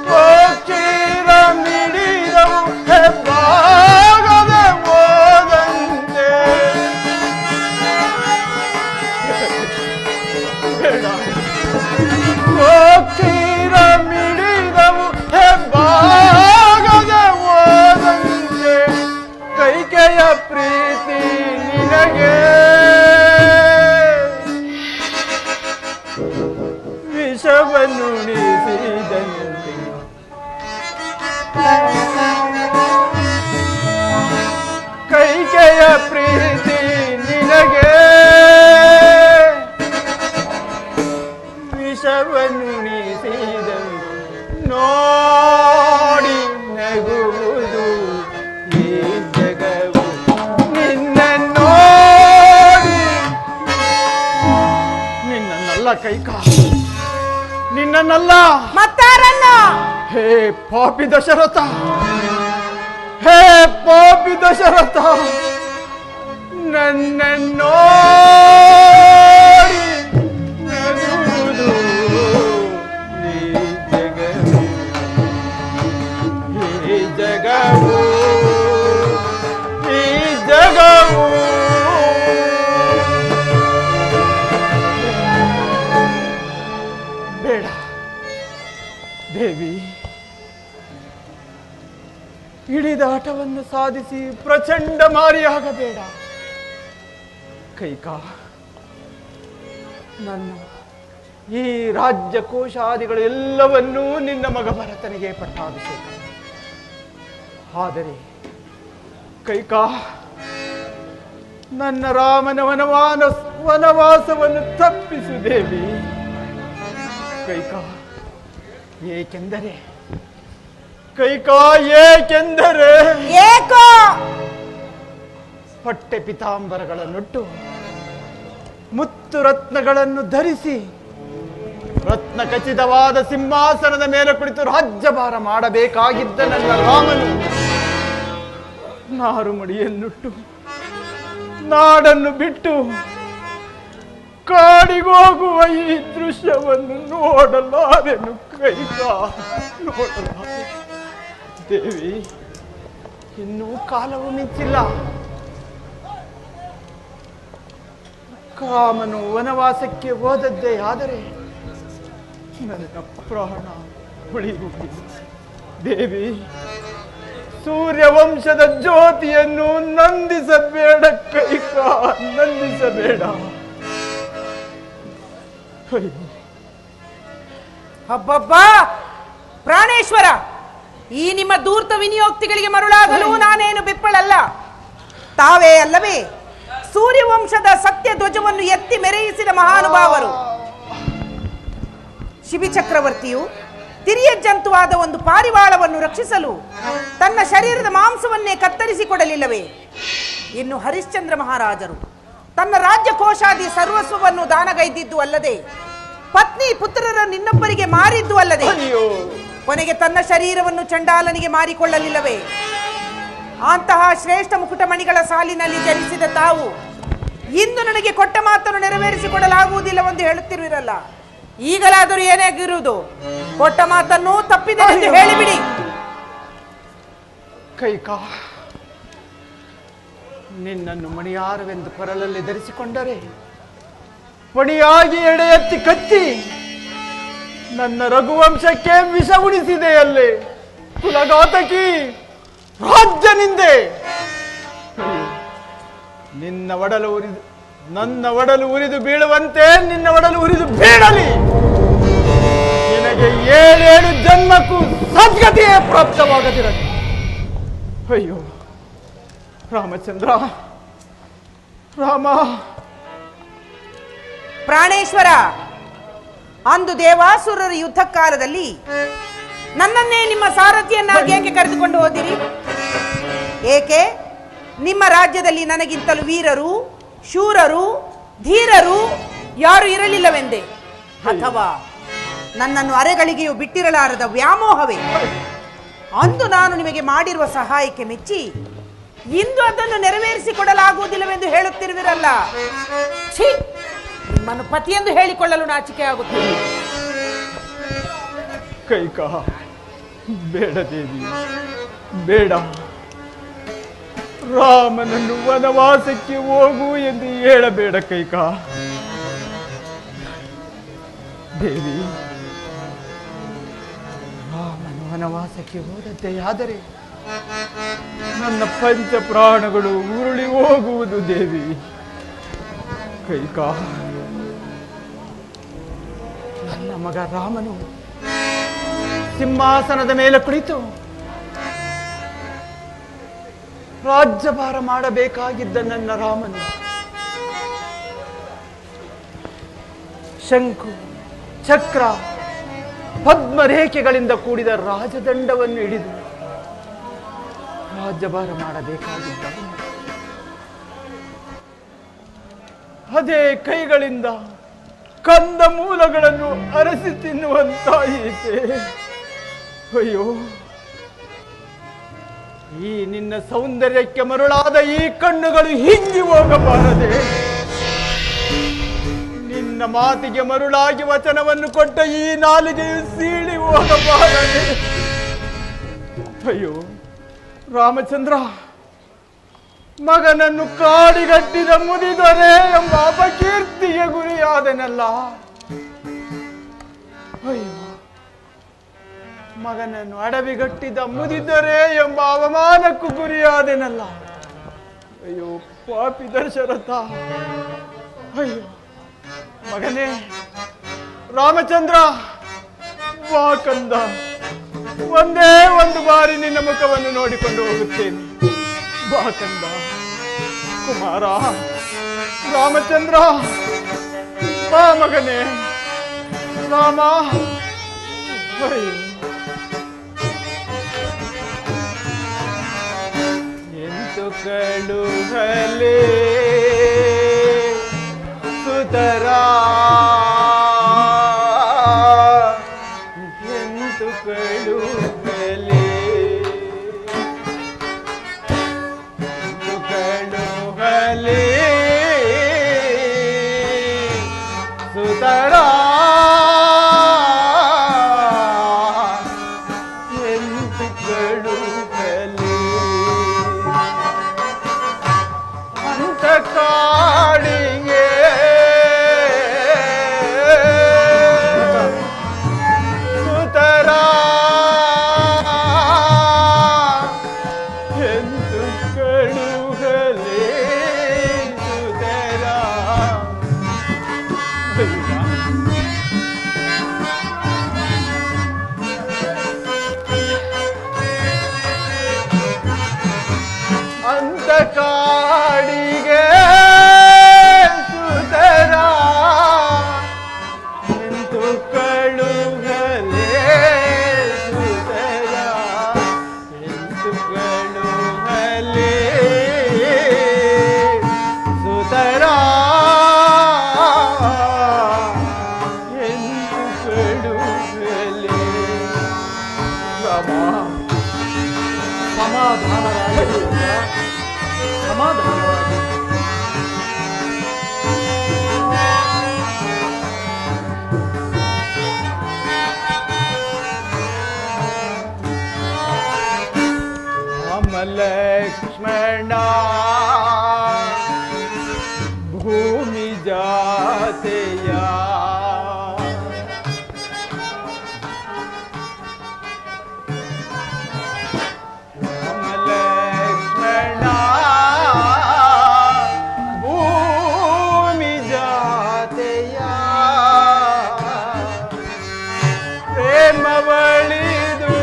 ಪಕ್ಷಿರ ಮಿಡಿದವು ಹೆಬ್ಬಾಗದ ಹೋದಂತೆ ಬೇಡ ಪಕ್ಷಿರ ಮಿಡಿದವು ಹೆಬ್ಬಾಗದ ಹೋದಂತೆ ಕೈಕೆಯ ಪ್ರೀತಿ ನಿನಗೆ ವಿಷವನ್ನುಣಿಸಿದಂತೆ ಕೈಕೆಯ ಪ್ರೀತಿ ನಿನಗೆ ವಿಷವನ್ನುಣಿಸಿದಂತೆ ನೋಡಿ ನಗುವುದು ಈ ಜಗವು ನಿನ್ನ ನೋಡಿ ನಿನ್ನನ್ನಲ್ಲ ಕೈಕ ನಿನ್ನನ್ನಲ್ಲ ಮತ್ತಾರನ್ನ ಹೇ ಪಾಪಿ ದಶರಥ ಹೇ ಪಾಪಿ ದಶರಥ ನನ್ನ ನೋಡಿ ನಗುವುದು ಈ ಜಗವು ಈ ಜಗವು ಈ ಜಗವು ಬೇಡ ದೇವಿ ಹಿಡಿದಾಟವನ್ನು ಸಾಧಿಸಿ ಪ್ರಚಂಡ ಮಾರಿಯಾಗಬೇಡ ಕೈಕ ನನ್ನ ಈ ರಾಜ್ಯ ಕೋಶಾದಿಗಳು ಎಲ್ಲವನ್ನೂ ನಿನ್ನ ಮಗ ಭರತನಿಗೆ ಪಟ್ಟಾಭಿಷೇಕ ಆದರೆ ಕೈಕ ನನ್ನ ರಾಮನ ವನವಾಸವನ್ನು ತಪ್ಪಿಸು ದೇವಿ ಕೈಕ ಏಕೆಂದರೆ ಏಕೆಂದರೆ ಏಕೋ ಹೊಟ್ಟೆ ಪಿತಾಂಬರಗಳನ್ನುಟ್ಟು ಮುತ್ತು ರತ್ನಗಳನ್ನು ಧರಿಸಿ ರತ್ನ ಖಚಿತವಾದ ಸಿಂಹಾಸನದ ಮೇಲೆ ಕುಳಿತು ರಾಜ್ಯಭಾರ ಮಾಡಬೇಕಾಗಿದ್ದ ನನ್ನ ರಾಮನು ನಾರುಮಡಿಯನ್ನುಟ್ಟು ನಾಡನ್ನು ಬಿಟ್ಟು ಕಾಡಿಗೋಗುವ ಈ ದೃಶ್ಯವನ್ನು ನೋಡಲಾರೆನು ಕೈಕ ನೋಡಲಾರೆ ದೇವಿ ಇನ್ನೂ ಕಾಲವು ಮಿಂಚಿಲ್ಲ ಕಾಮನು ವನವಾಸಕ್ಕೆ ಹೋದದ್ದೇ ಆದರೆ ನನ್ನ ಪ್ರಾಣ ಉಳಿಯುವುದಿಲ್ಲ ದೇವಿ ಸೂರ್ಯವಂಶದ ಜ್ಯೋತಿಯನ್ನು ನಂದಿಸಬೇಡ ಕೈಕ ನಂದಿಸಬೇಡ ಹಬ್ಬಬ್ಬಾ ಪ್ರಾಣೇಶ್ವರ ಈ ನಿಮ್ಮ ಧೂರ್ತ ವಿನಿಯೋಕ್ತಿಗಳಿಗೆ ಮರುಳಾಗಲು ನಾನೇನು ಬಿಪ್ಪಳಲ್ಲ ತಾವೇ ಅಲ್ಲವೇ ಸೂರ್ಯವಂಶದ ಸತ್ಯ ಧ್ವಜವನ್ನು ಎತ್ತಿ ಮೆರೆಯಿಸಿದ ಮಹಾನುಭಾವರು ಶಿಬಿ ಚಕ್ರವರ್ತಿಯು ತಿರಿಯ ಜಂತುವಾದ ಒಂದು ಪಾರಿವಾಳವನ್ನು ರಕ್ಷಿಸಲು ತನ್ನ ಶರೀರದ ಮಾಂಸವನ್ನೇ ಕತ್ತರಿಸಿಕೊಡಲಿಲ್ಲವೇ? ಇನ್ನು ಹರಿಶ್ಚಂದ್ರ ಮಹಾರಾಜರು ತನ್ನ ರಾಜ್ಯ ಕೋಶಾದಿ ಸರ್ವಸ್ವವನ್ನು ದಾನಗೈದಿದ್ದು ಅಲ್ಲದೆ ಪತ್ನಿ ಪುತ್ರರ ನಿನ್ನೊಬ್ಬರಿಗೆ ಮಾರಿದ್ದು ಅಲ್ಲದೆ ಕೊನೆಗೆ ತನ್ನ ಶರೀರವನ್ನು ಚಂಡಾಲನಿಗೆ ಮಾರಿಕೊಳ್ಳಲಿಲ್ಲವೇ? ಅಂತಹ ಶ್ರೇಷ್ಠ ಮುಕುಟಮಣಿಗಳ ಸಾಲಿನಲ್ಲಿ ಜನಿಸಿದ ತಾವು ಇಂದು ನನಗೆ ಕೊಟ್ಟ ಮಾತನ್ನು ನೆರವೇರಿಸಿಕೊಡಲಾಗುವುದಿಲ್ಲವೆಂದು ಹೇಳುತ್ತಿರುವಿರಲ್ಲ. ಈಗಲಾದರೂ ಏನಾಗಿರುವುದು? ಕೊಟ್ಟ ಮಾತನ್ನು ತಪ್ಪಿದೆ ಎಂದು ಹೇಳಿಬಿಡಿ. ಕೈಕಾ, ನಿನ್ನನ್ನು ಮಣಿಯಾರವೆಂದು ಕೊರಲಲ್ಲಿ ಧರಿಸಿಕೊಂಡರೆ ಪಣಿಯಾಗಿ ಎಡೆ ಎತ್ತಿ ಕತ್ತಿ ನನ್ನ ರಘುವಂಶಕ್ಕೆ ವಿಷ ಉಣಿಸಿದೆಯಲ್ಲೇ ಕುಲಘಾತಕಿ, ರಾಜ್ಯ ನಿಂದೆ. ನಿನ್ನ ಒಡಲು ಉರಿದು ನನ್ನ ಒಡಲು ಉರಿದು ಬೀಳುವಂತೆ ನಿನ್ನ ಒಡಲು ಉರಿದು ಬೀಳಲಿ. ನಿನಗೆ 7 ಜನ್ಮಕ್ಕೂ ಸದ್ಗತಿಯೇ ಪ್ರಾಪ್ತವಾಗದಿರಲಿ. ಅಯ್ಯೋ ರಾಮಚಂದ್ರ, ರಾಮ. ಪ್ರಾಣೇಶ್ವರ, ಅಂದು ದೇವಾಸುರರ ಯುದ್ಧ ಕಾಲದಲ್ಲಿ ನನ್ನನ್ನೇ ನಿಮ್ಮ ಸಾರಥಿಯನ್ನಾಗಿ ಏಕೆ ಕರೆದುಕೊಂಡು ಹೋದಿರಿ? ಏಕೆ ನಿಮ್ಮ ರಾಜ್ಯದಲ್ಲಿ ನನಗಿಂತಲೂ ವೀರರು, ಶೂರರು, ಧೀರರು ಯಾರು ಇರಲಿಲ್ಲವೆಂದೇ? ಅಥವಾ ನನ್ನನ್ನು ಅರೆಗಳಿಗೆಯೂ ಬಿಟ್ಟಿರಲಾರದ ವ್ಯಾಮೋಹವೇ? ಅಂದು ನಾನು ನಿಮಗೆ ಮಾಡಿರುವ ಸಹಾಯಕ್ಕೆ ಮೆಚ್ಚಿ ಇಂದು ಅದನ್ನು ನೆರವೇರಿಸಿಕೊಡಲಾಗುವುದಿಲ್ಲವೆಂದು ಹೇಳುತ್ತಿರುವಿರಲ್ಲ. ಛೀ, ನಿಮ್ಮನ್ನು ಪತಿಯೆಂದು ಹೇಳಿಕೊಳ್ಳಲು ನಾಚಿಕೆ ಆಗುತ್ತದೆ. ಕೈಕಾ, ಬೇಡ ದೇವಿ, ಬೇಡ. ರಾಮನನ್ನು ವನವಾಸಕ್ಕೆ ಹೋಗು ಎಂದು ಹೇಳಬೇಡ ಕೈಕಾ. ದೇವಿ, ರಾಮನು ವನವಾಸಕ್ಕೆ ಹೋದದ್ದೆಯಾದರೆ ನನ್ನ ಪಂಚ ಪ್ರಾಣಗಳು ಉರುಳಿ ಹೋಗುವುದು ದೇವಿ. ಕೈಕಾ, ನನ್ನ ಮಗ ರಾಮನು ಸಿಂಹಾಸನದ ಮೇಲೆ ಕುಳಿತು ರಾಜ್ಯಭಾರ ಮಾಡಬೇಕಾಗಿದ್ದ ನನ್ನ ರಾಮನು ಶಂಕು, ಚಕ್ರ, ಪದ್ಮರೇಖೆಗಳಿಂದ ಕೂಡಿದ ರಾಜದಂಡವನ್ನು ಹಿಡಿದು ರಾಜ್ಯಭಾರ ಮಾಡಬೇಕಾಗಿದ್ದ ಅದೇ ಕೈಗಳಿಂದ ಕಂದ ಮೂಲಗಳನ್ನು ಅರಸಿ ತಿನ್ನುವಂತಾಯಿತೆ. ಅಯ್ಯೋ, ಈ ನಿನ್ನ ಸೌಂದರ್ಯಕ್ಕೆ ಮರುಳಾದ ಈ ಕಣ್ಣುಗಳು ಹಿಂಗಿ ಹೋಗಬಾರದೆ? ನಿನ್ನ ಮಾತಿಗೆ ಮರುಳಾಗಿ ವಚನವನ್ನು ಕೊಟ್ಟ ಈ ನಾಲಿಗೆಯು ಸೀಳಿ ಹೋಗಬಾರದೆ? ಅಯ್ಯೋ ರಾಮಚಂದ್ರ, ಮಗನನ್ನು ಕಾಡಿಗಟ್ಟಿದ ಮುದಿದೊರೆ ಎಂಬ ಅಪಕೀರ್ತಿಗೆ ಗುರಿಯಾದನಲ್ಲ. ಅಯ್ಯೋ, ಮಗನನ್ನು ಅಡವಿಗಟ್ಟಿದ ಮುದಿದೊರೆ ಎಂಬ ಅವಮಾನಕ್ಕೂ ಗುರಿಯಾದೆನಲ್ಲ. ಅಯ್ಯೋ ಪಾಪಿ ದಶರಥ. ಅಯ್ಯೋ ಮಗನೇ ರಾಮಚಂದ್ರ, ಬಾ ಕಂದ, ಒಂದೇ ಒಂದು ಬಾರಿ ನಿನ್ನ ಮುಖವನ್ನು ನೋಡಿಕೊಂಡು ಹೋಗುತ್ತೇನೆ. ಬಾ ಕಂದ. ಕುಮಾರ ರಾಮಚಂದ್ರ, ಬಾ ಮಗನೇ ರಾಮ. ಅಯ್ಯೋ, ಎಂತು ಕಳುಹಲೇ ಸುತರ, ಎಂತು ಕಳುಹಲೇ, ಎಂತು ಕಳುಹಲೇ ಸುತರ, ಎಂತು ಕಳುಹಲೇ ಅಂತ ಕಾಡಿಗೆ ಸುತರ, ಎಂದು ಕಳುಹಲೇ ಸುತರ. ಅಂತ ಕಾಡಿಗೆ ಸುತರ, ಎಂದು ಕಳುಹಲೇ ರಾಮ. ಸಮಾಧಾನರಾಗಿ ಸಮಾಧಾನರಾಗಿ. ಲಕ್ಷ್ಮಣ ಭೂಮಿ ಜಾತೆಯ ಲಕ್ಷ್ಮಣ ಭೂಮಿ ಜಾತೆಯ ಪ್ರೇಮ ಬಳಿದು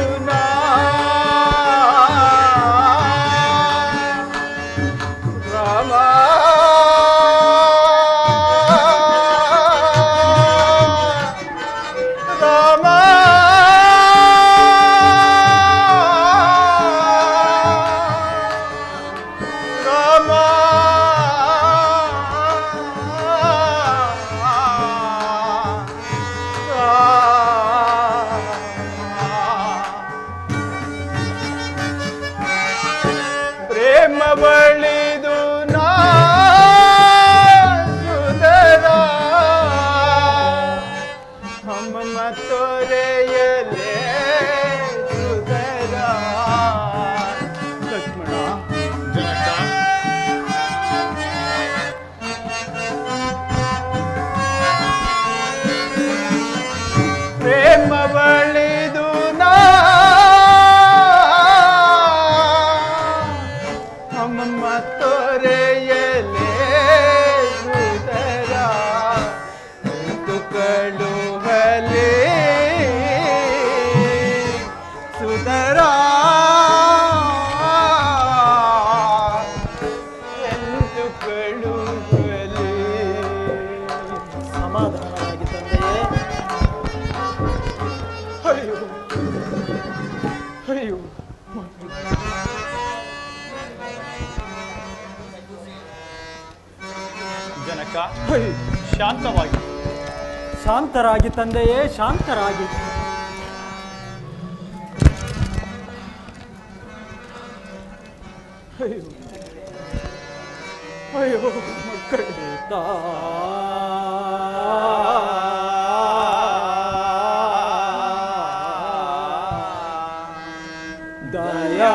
ಬಳಿದು ಸುಧರ ಹಮ್ಮ ತೊರೆಯಲೇ ಸುಧರ ಲಕ್ಷ್ಮಣ ಜನಕ ಪ್ರೇಮ ಬಳಿದು ತೊರೆಯಲೇ ಸುಧರ ಕಳುಹಲೇ ಸುಧರ ಎಂದು ಕಳುಹಲೇ. ಸಮಾಧಾನವಾಗಿ ತಂದೆಯೇ. ಅಯ್ಯೋ ಅಯ್ಯೋ ಜನಕ ಶಾಂತವಾಗಿ ಶಾಂತರಾಗಿ ತಂದೆಯೇ, ಶಾಂತರಾಗಿ. ಅಯ್ಯೋ ಅಯ್ಯೋ ಮಕ್ಕಳೇ ದಯಾ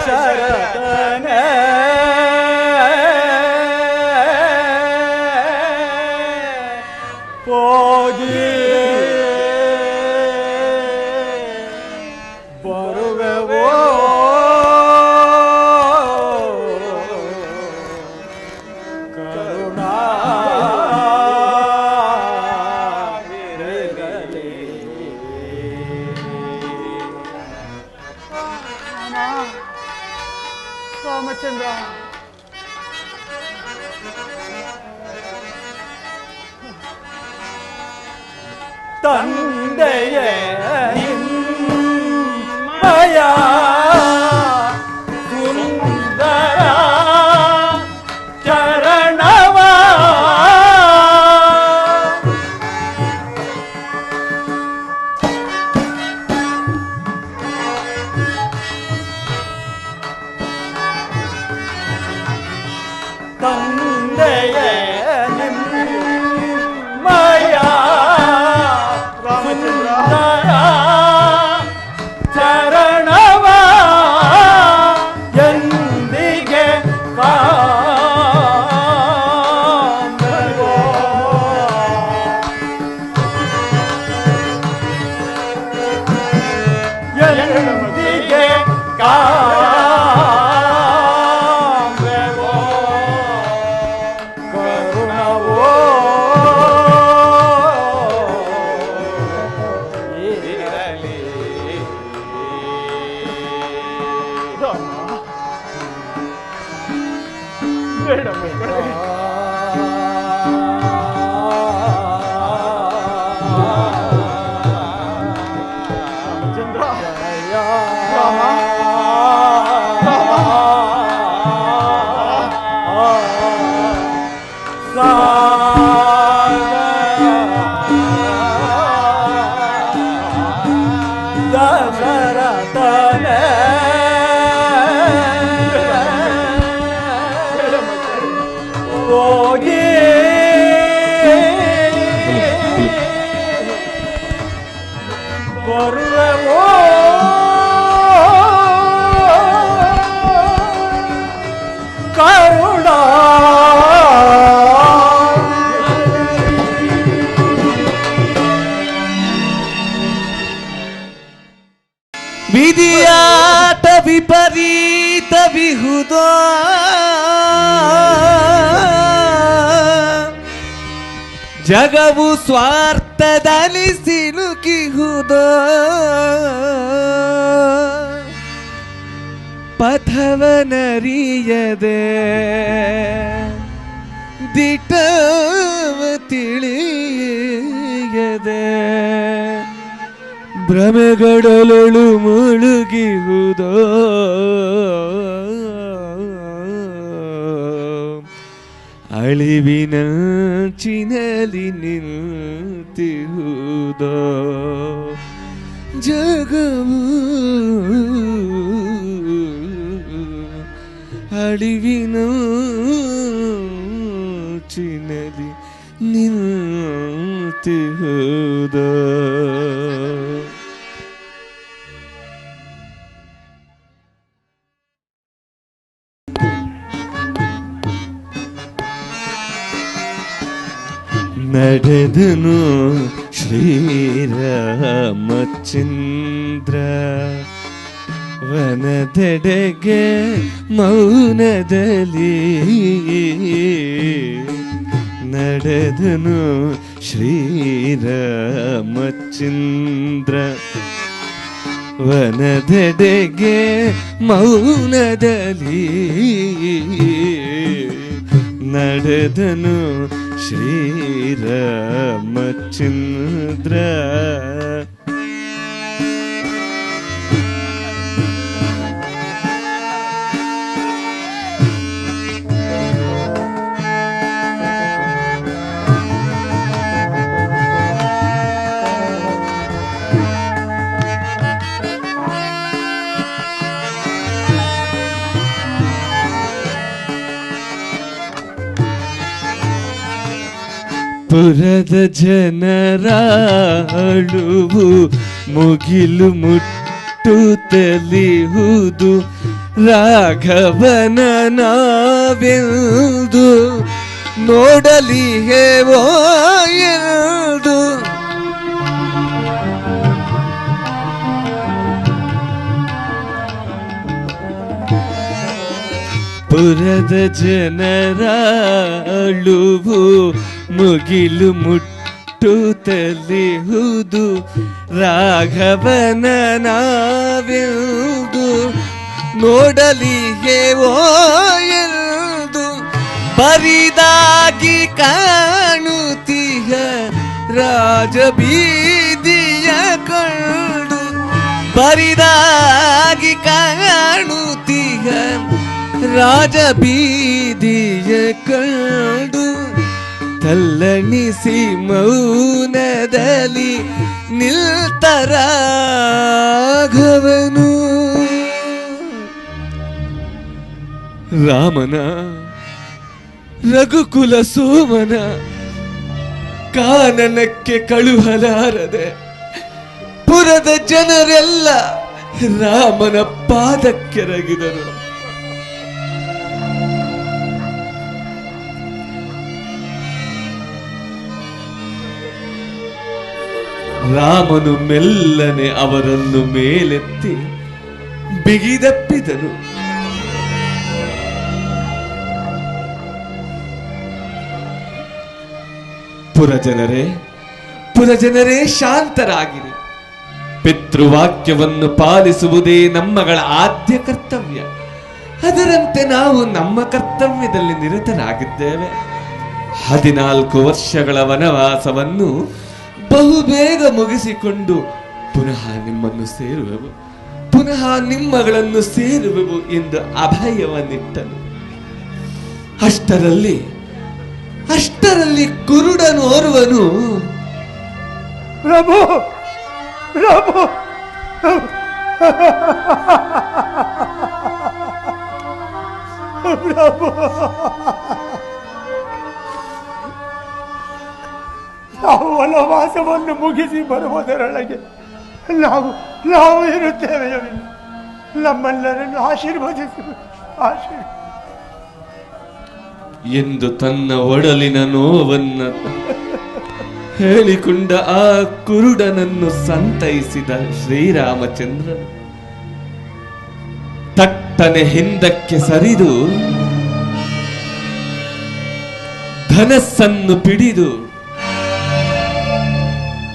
ದಶರಥನೇ ಹೋಗಿ ಬರುವೆವೋ ಕರುಣಾ ರಾಮಚಂದ್ರ ತಂದೆಯೇ ನಿಮ್ಮಯ ಸುಂದರ ಚರಣವ ತಂದೆಯೇ ನಿಮ್ಮಯ ರಾಮಚಂದ್ರ ಚರಣವ ಎಂದಿಗೆ ಕಾಣುವೋ. ಎಂದಿಗೆ ಕಾಣುವೋ ಕರುಣವೋ ಇರಲಿ. ಬೇಡ ಮಕ್ಕಳೇ. ರಾಮಚಂದ್ರ ದಶರಥನ ಹೋಗಿ ಬರುವೆವೋ ಕರುಣ ವಿಧಿಯಾಟ ವಿಪರೀತ ವಿಹುದ ಜಗವು ಸ್ವಾರ್ಥದಲ್ಲಿ ಸಿಲುಕಿಹುದ ಪಥವನರಿಯದೆ ದಿಟವ ತಿಳಿಯದೆ ಭ್ರಮೆಗಡಲೊಳು ಮುಳುಗಿಹುದ ಅಳಿವಿನ ಚಿನಲಿ ನಿಂತಿಹುದ ಜಗವು ಅಳಿವಿನ ಚಿನಲಿ ನಿಂತಿಹುದ. ನಡೆದನು ಶ್ರೀರಾಮಚಂದ್ರ ವನದೆಡೆಗೆ ಮೌನದಲ್ಲಿ ನಡೆದನು ಶ್ರೀರಾಮಚಂದ್ರ ವನದೆಡೆಗೆ ಮೌನದಲ್ಲಿ ನಡೆದನು ಶ್ರೀರಾಮಚಂದ್ರ ಪುರದ ಜನರ ಅಳುವು ಮುಗಿಲು ಮುಟ್ಟುತ್ತಲಿಹುದು ರಾಘವನ ನಾವೆಂದು ನೋಡಲಿ ಹೇವೋ ಎಂದು ಪುರದ ಜನರ ಅಳುವು ಮುಗಿಲು ಮುಟ್ಟುತ್ತಲಿಹುದು ರಾಘವನ ನಾವೆಂದು ನೋಡಲಿ ಹೇವೋ ಎಂದು ಬರಿದಾಗಿ ಕಾಣುತ್ತೀಯ ರಾಜಬೀದಿಯ ಕಂಡು ಬರಿದಾಗಿ ಕಾಣುತ್ತೀಯ ರಾಜಬೀದಿಯ ಕಂಡು ತಲ್ಲಣಿಸಿ ಮೌನದಲ್ಲಿ ನಿಲ್ತರಾಘವನು ರಾಮನ ರಘುಕುಲ ಸೋಮನ ಕಾನನಕ್ಕೆ ಕಳುಹಲಾರದೆ ಪುರದ ಜನರೆಲ್ಲ ರಾಮನ ಪಾದಕ್ಕೆರಗಿದರು. ರಾಮನು ಮೆಲ್ಲನೆ ಅವರನ್ನು ಮೇಲೆತ್ತಿ ಬಿಗಿದಪ್ಪಿದನು. ಪುರಜನರೇ ಶಾಂತರಾಗಿರಿ. ಪಿತೃವಾಕ್ಯವನ್ನು ಪಾಲಿಸುವುದೇ ನಮ್ಮಗಳ ಆದ್ಯ ಕರ್ತವ್ಯ. ಅದರಂತೆ ನಾವು ನಮ್ಮ ಕರ್ತವ್ಯದಲ್ಲಿ ನಿರತರಾಗಿದ್ದೇವೆ. 14 ವರ್ಷಗಳ ವನವಾಸವನ್ನು ಬಹುಬೇಗ ಮುಗಿಸಿಕೊಂಡು ಪುನಃ ನಿಮ್ಮನ್ನು ಸೇರುವೆವು, ಪುನಃ ನಿಮ್ಮಗಳನ್ನು ಸೇರುವೆವು ಎಂದು ಅಭಯವನ್ನಿಟ್ಟನು. ಅಷ್ಟರಲ್ಲಿ ಕುರುಡನೋರ್ವನು ಪ್ರಭು ಪ್ರಭು ನಾವು ವನವಾಸವನ್ನು ಮುಗಿಸಿ ಬರುವುದರೊಳಗೆ ನಾವು ನಾವು ಇರುತ್ತೇವೆ. ನಮ್ಮೆಲ್ಲರನ್ನು ಆಶೀರ್ವದಿಸು ಎಂದು ತನ್ನ ಒಡಲಿನ ನೋವನ್ನ ಹೇಳಿಕೊಂಡ ಆ ಕುರುಡನನ್ನು ಸಂತೈಸಿದ ಶ್ರೀರಾಮಚಂದ್ರ ತಟ್ಟನೆ ಹಿಂದಕ್ಕೆ ಸರಿದು ಧನಸ್ಸನ್ನು ಪಿಡಿದು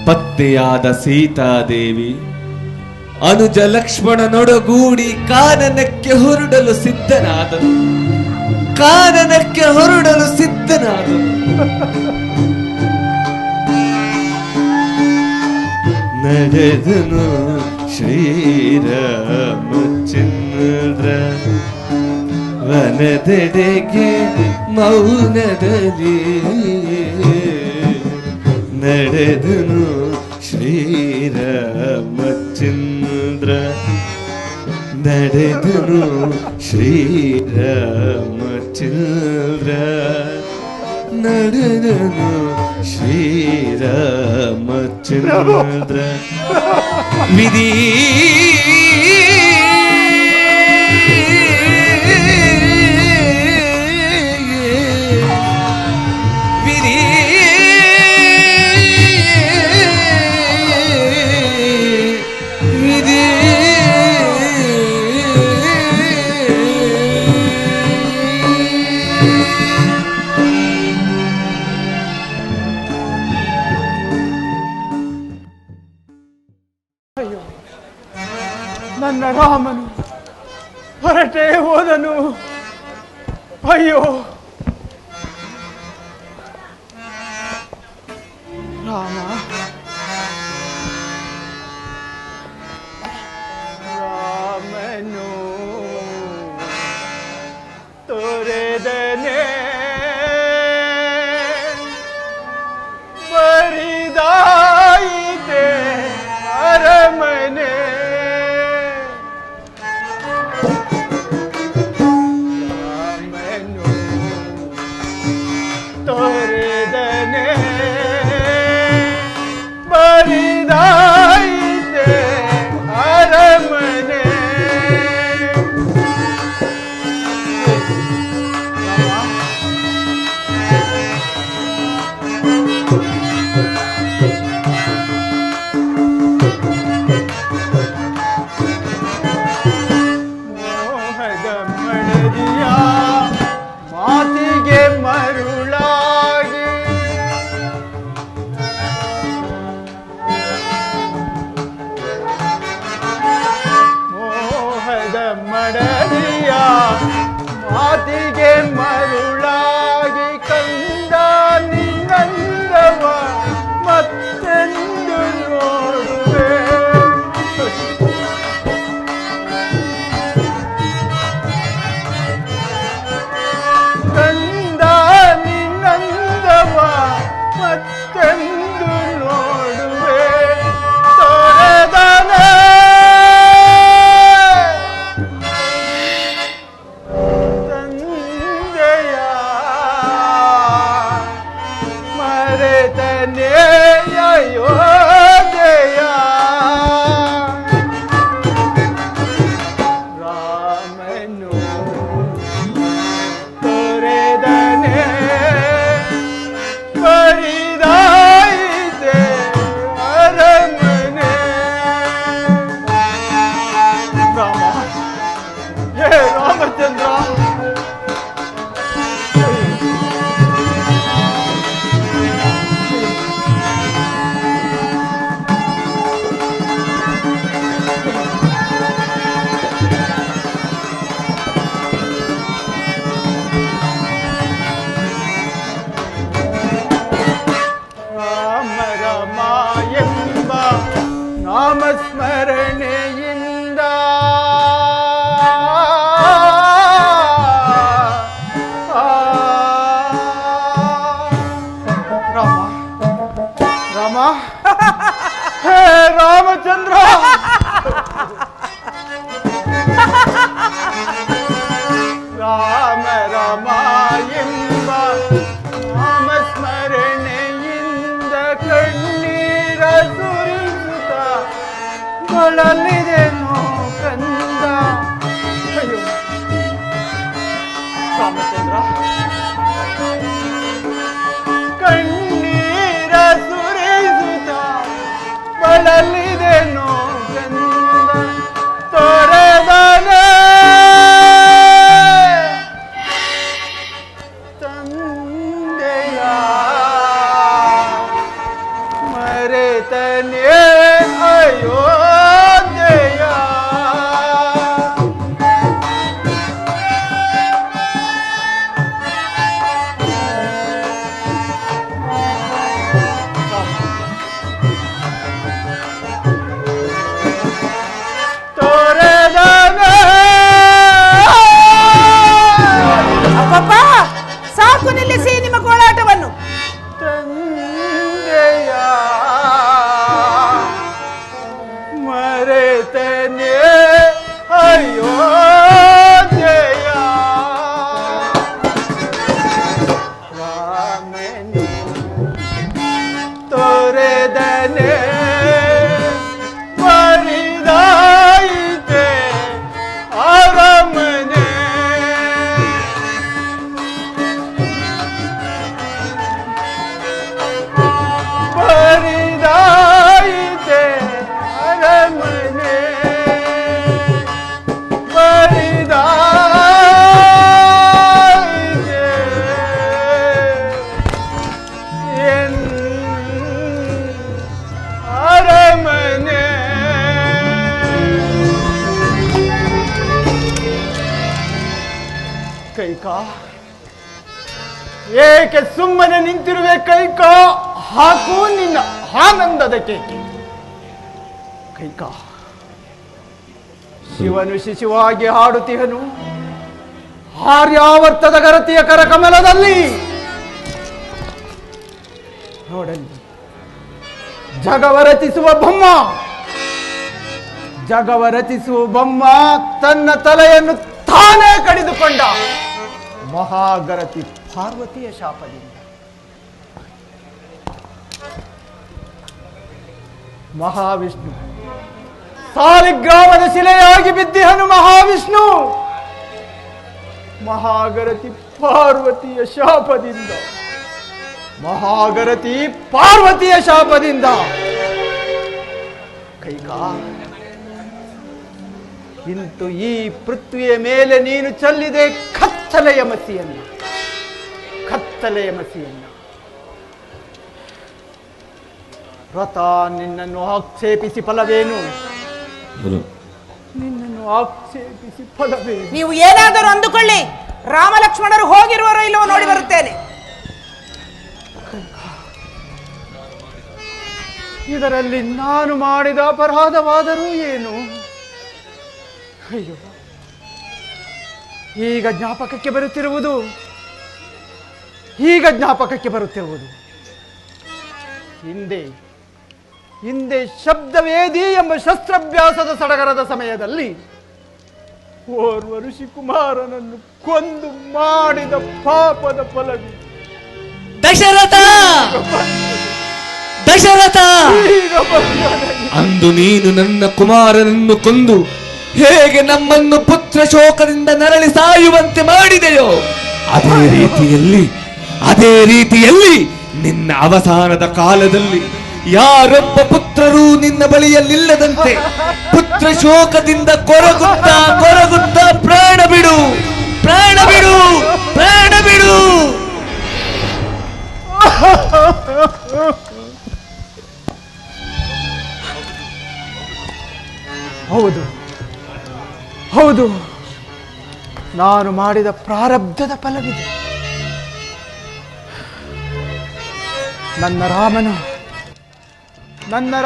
ಪತ್ತೆಯಾದ ಸೀತಾದೇವಿ ಅನುಜ ಲಕ್ಷ್ಮಣನೊಡಗೂಡಿ ಕಾನನಕ್ಕೆ ಹೊರಡಲು ಸಿದ್ಧನಾದನು. ನಡೆದನು ಶ್ರೀರಾಮಚಂದ್ರ ವನದೆಡೆಗೆ ಮೌನದಲ್ಲಿ. ನಡೆದನು ಶ್ರೀರಾಮಚಂದ್ರ ನಡೆದನು ಶ್ರೀರಾಮಚಂದ್ರ ನಡೆದನು ಶ್ರೀರಾಮಚಂದ್ರ. ವಿಧಿ ನನ್ನ ರಾಮನು ಹೊರಟೇ ಹೋದನು. ಅಯ್ಯೋ ರಾಮ, ರಾಮನು ತೋರೆದನೆ ಬರಿದಾಯಿತೆ ಅರಮನೆ. ತೋರೆದನೆ ಬರಿದಾಯಿತೆ ಅರಮನೆ. ಮೋಹದ ಮಡದಿಯ ಮಾತಿಗೆ ಮರುಳಾಗಿ ಮೋಹದ ಮಡದಿಯ ಮಾತಿಗೆ ಮರುಳಾಗಿ ಕಂದ ನಿನ್ನಂದವ ಮತ್ತೆಂದು ನೋಡುವೆ. ಕಂದ ನಿನ್ನಂದವ ಮತ್ತೆಂದು ನೋಡುವೆ. ತೊರೆದನೆ ತಂದೆಯ ಮರೆತನೆ ಅಯೋಧ್ಯೆಯ. ರಾಮನು ತೊರೆದನೆ ಬರಿದಾಯಿತೆ ಅರಮನೆ. ರಾಮ, ಹೇ ರಾಮಚಂದ್ರ, ರಾಮ ರಾಮ ಎಂಬ ನಾಮಸ್ಮರಣೆಯಿಂದ ರಾಮ ರಾಮ, ಹೇ ರಾಮಚಂದ್ರ, ಬಳಲಿದೆನೋ ಕಂದ. ಅಯ್ಯೋ ರಾಮಚಂದ್ರ, ಕಣ್ಣೀರ ಸುರಿಸುತ್ತ ಬಳಲಿದೆನೋ ಕಂದ. ತೊರೆದನೆ ತಂದೆಯ ಮರೆತನೆ ಅಯೋಧ್ಯೆಯ. ಅಪ್ಪಪ್ಪ, ಸಾಕು, ನಿಲ್ಲಿಸಿ ನಿಮ್ಮ ಗೋಳಾಟವನ್ನು. ತಂದೆಯ ಮರೆತನೆ ಅಯೋಧ್ಯೆಯ. ರಾಮನು ತೊರೆದನೆ ಪರಿದಾಯಿತೆ ಅರಮನೆ. ಪರಿದಾಯಿತೆ ಅರಮನೆ. ಪರಿದಾಯಿತೆ ಅರಮನೆ. ಕೈಕಾ, ಏಕೆ ಸುಮ್ಮನೆ ನಿಂತಿರುವೆ ಕೈಕಾ? ಹಾಕು ನಿನ್ನ ಆನಂದದ ಕೇಕೆ. ಕೈಕಾ, ಶಿವನು ಶಿಶುವಾಗಿ ಹಾಡುತ್ತಿಹನು ಆರ್ಯಾವರ್ತದ ಗರತಿಯ ಕರಕಮಲದಲ್ಲಿ. ನೋಡಲ್ಲಿ ಜಗವ ರಚಿಸುವ ಬೊಮ್ಮ, ಜಗವ ರಚಿಸುವ ಬೊಮ್ಮ ತನ್ನ ತಲೆಯನ್ನು ತಾನೇ ಕಡಿದುಕೊಂಡ ಮಹಾಗರತಿ ಪಾರ್ವತಿಯ ಶಾಪದಿಂದ. ಮಹಾವಿಷ್ಣು ಸಾಲಿಗ್ರಾಮದ ಶಿಲೆಯಾಗಿ ಬಿದ್ದಿಹನು ಮಹಾವಿಷ್ಣು. ಮಹಾಗರತಿ ಪಾರ್ವತಿಯ ಶಾಪದಿಂದ, ಮಹಾಗರತಿ ಪಾರ್ವತಿಯ ಶಾಪದಿಂದ. ಕೈಕಾ, ಇಂತು ಈ ಪೃಥ್ವಿಯ ಮೇಲೆ ನೀನು ಚೆಲ್ಲಿದೆ ಕತ್ತಲೆಯ ಮಸಿಯನ್ನ, ಕತ್ತಲೆಯ ಮಸಿಯನ್ನ. ವ್ರತ ನಿನ್ನನ್ನು ಆಕ್ಷೇಪಿಸಿ ಫಲವೇನು? ನಿನ್ನನ್ನು ಆಕ್ಷೇಪಿಸಿ ಫಲವೇನು? ನೀವು ಏನಾದರೂ ಅಂದುಕೊಳ್ಳಿ, ರಾಮ ಲಕ್ಷ್ಮಣರು ಹೋಗಿರುವರೋ ಇಲ್ಲವೋ ನೋಡಿ ಬರುತ್ತೇನೆ. ಇದರಲ್ಲಿ ನಾನು ಮಾಡಿದ ಅಪರಾಧವಾದರೂ ಏನು? ಅಯ್ಯೋ, ಈಗ ಜ್ಞಾಪಕಕ್ಕೆ ಬರುತ್ತಿರುವುದು, ಈಗ ಜ್ಞಾಪಕಕ್ಕೆ ಬರುತ್ತಿರುವುದು ಹಿಂದೆ ಶಬ್ದವೇದಿ ಎಂಬ ಶಸ್ತ್ರಾಭ್ಯಾಸದ ಸಡಗರದ ಸಮಯದಲ್ಲಿ ಓರ್ವ ಋಷಿ ಕುಮಾರನನ್ನು ಕೊಂದು ಮಾಡಿದ ಪಾಪದ ಫಲವಿ. ದಶರಥ, ದಶರಥ, ಅಂದು ನೀನು ನನ್ನ ಕುಮಾರನನ್ನು ಕೊಂದು ಹೇಗೆ ನಮ್ಮನ್ನು ಪುತ್ರ ಶೋಕದಿಂದ ನರಳಿ ಸಾಯುವಂತೆ ಮಾಡಿದೆಯೋ, ಅದೇ ರೀತಿಯಲ್ಲಿ ನಿನ್ನ ಅವಸಾನದ ಕಾಲದಲ್ಲಿ ಯಾರೊಬ್ಬ ಪುತ್ರರೂ ನಿನ್ನ ಬಳಿಯಲ್ಲಿಲ್ಲದಂತೆ ಪುತ್ರ ಶೋಕದಿಂದ ಕೊರಗುತ್ತಾ ಪ್ರಾಣ ಬಿಡು, ಪ್ರಾಣ ಬಿಡು, ಪ್ರಾಣ ಬಿಡು. ಹೌದು ಹೌದು, ನಾನು ಮಾಡಿದ ಪ್ರಾರಬ್ಧದ ಫಲವಿದೆ. ನನ್ನ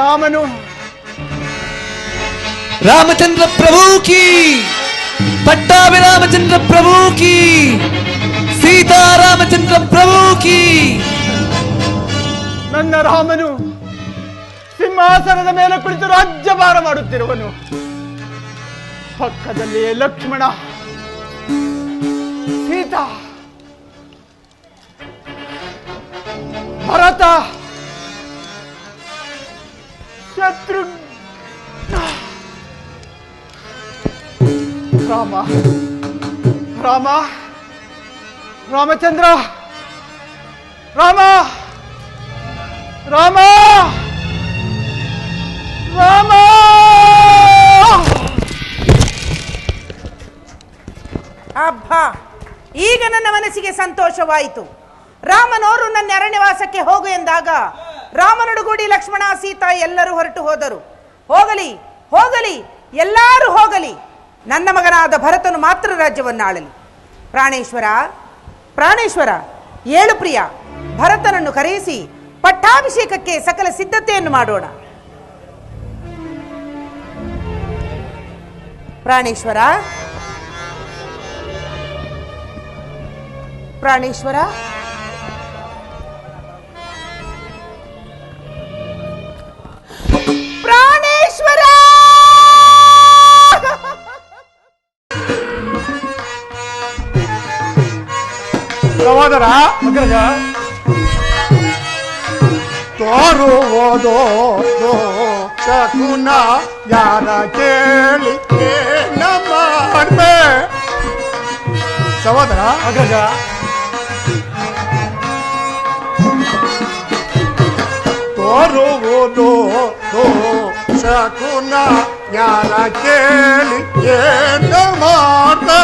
ರಾಮನು ರಾಮಚಂದ್ರ ಪ್ರಭು ಕಿ, ಪಟ್ಟಾಭಿ ರಾಮಚಂದ್ರ ಪ್ರಭು ಕಿ, ಸೀತಾರಾಮಚಂದ್ರ ಪ್ರಭು ಕಿ. ನನ್ನ ರಾಮನು ಸಿಂಹಾಸನದ ಮೇಲೆ ಕುಳಿತು ರಾಜ್ಯಭಾರ ಮಾಡುತ್ತಿರುವನು. ಪಕ್ಕದಲ್ಲಿಯೇ ಲಕ್ಷ್ಮಣ, ಸೀತಾ, ಭರತ, ಶತ್ರುಘ್ನ, ರಾಮ ರಾಮ ರಾಮಚಂದ್ರ ರಾಮ ರಾಮ ರಾಮ ಅಬ್ಬಾ, ಈಗ ನನ್ನ ಮನಸ್ಸಿಗೆ ಸಂತೋಷವಾಯಿತು. ರಾಮನವರು ನನ್ನ ಅರಣ್ಯವಾಸಕ್ಕೆ ಹೋಗು ಎಂದಾಗ ರಾಮನೊಡಗೂಡಿ ಲಕ್ಷ್ಮಣ ಸೀತಾ ಎಲ್ಲರೂ ಹೊರಟು ಹೋದರು. ಹೋಗಲಿ ಹೋಗಲಿ, ಎಲ್ಲರೂ ಹೋಗಲಿ, ನನ್ನ ಮಗನಾದ ಭರತನು ಮಾತ್ರ ರಾಜ್ಯವನ್ನು ಆಳಲಿ. ಪ್ರಾಣೇಶ್ವರ ಪ್ರಾಣೇಶ್ವರ, ಏಳು ಪ್ರಿಯ, ಭರತನನ್ನು ಕರೆಯಿಸಿ ಪಟ್ಟಾಭಿಷೇಕಕ್ಕೆ ಸಕಲ ಸಿದ್ಧತೆಯನ್ನು ಮಾಡೋಣ. ಪ್ರಾಣೇಶ್ವರ ಪ್ರಾಣೇಶ್ವರ, ಪ್ರಾಣೇಶ್ವರ, ಸಹೋದರ ಅಗ್ರಜ, ತೋರುವುದೋ ಶಕುನ ಯಾರ ಕೇಳಿ ನಮ್ಮ ಸಹೋದರ ಅಗ್ರಜ, ತೋರುವುದೋ ಶಕುನ ಯಾರ ಕೇಳಿ ಏನ ಮಾಡ್ದೆ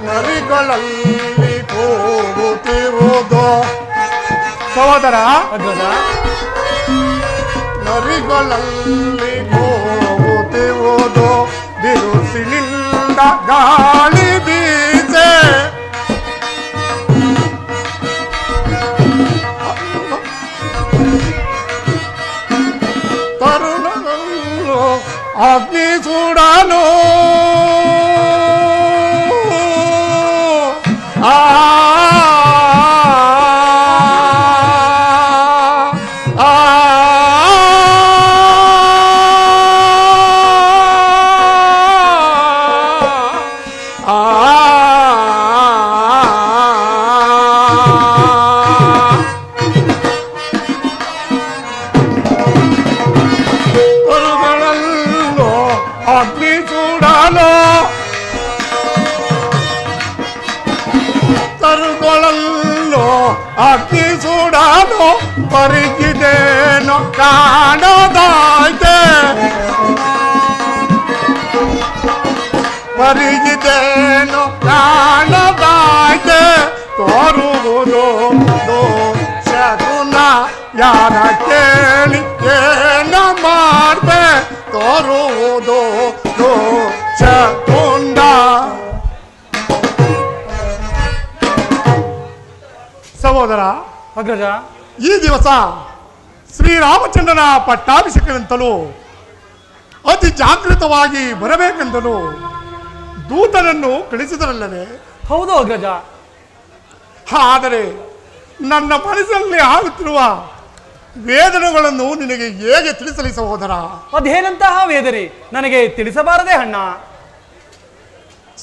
ನರಿಗಳಲ್ಲಿ ಹೋಗುತ್ತಿರುವುದೋ ಸಹೋದರ ಅಗ್ರಜ, ನರಿಗಳಲ್ಲಿ ಹೋಗುತ್ತಿರುವುದೋ ಬಿರುಸಿನಿಂದ ಗಾಳಿ ಬೀಸೆ ತರುಣಗಳು ಅಗ್ನಿ ಸುಡನು ಅಗ್ನಿ ಸುಡಾನು ಪರಿಗಿದೇನೋ ಕಾಣದಾಯ್ತೆ ಪರಿಗಿದೇನೋ ಕಾಣದಾಯ್ತೆ ತೋರುವುದು ಶಕುನ ಯಾರ ಕೇಳಿ ಏನ ಮಾಡ್ದೆ ತೋರುವುದು ಶಕುನ ಸಹೋದರ ಅಗ್ರಜ, ಈ ದಿವಸ ಶ್ರೀರಾಮಚಂದ್ರನ ಪಟ್ಟಾಭಿಷೇಕವೆಂತಲೂ ಅತಿ ಜಾಗೃತವಾಗಿ ಬರಬೇಕೆಂದಲೂ ದೂತನನ್ನು ಕಳಿಸಿದರಲ್ಲವೇ? ಹೌದು ಅಗ್ರಜ. ಆದರೆ ನನ್ನ ಮನಸ್ಸಲ್ಲಿ ಆಗುತ್ತಿರುವ ವೇದನೆಗಳನ್ನು ನಿನಗೆ ಹೇಗೆ ತಿಳಿಸಲಿ ಸಹೋದರ? ಅದೇನಂತಹ ವೇದನೆ ನನಗೆ ತಿಳಿಸಬಾರದೆ ಅಣ್ಣ.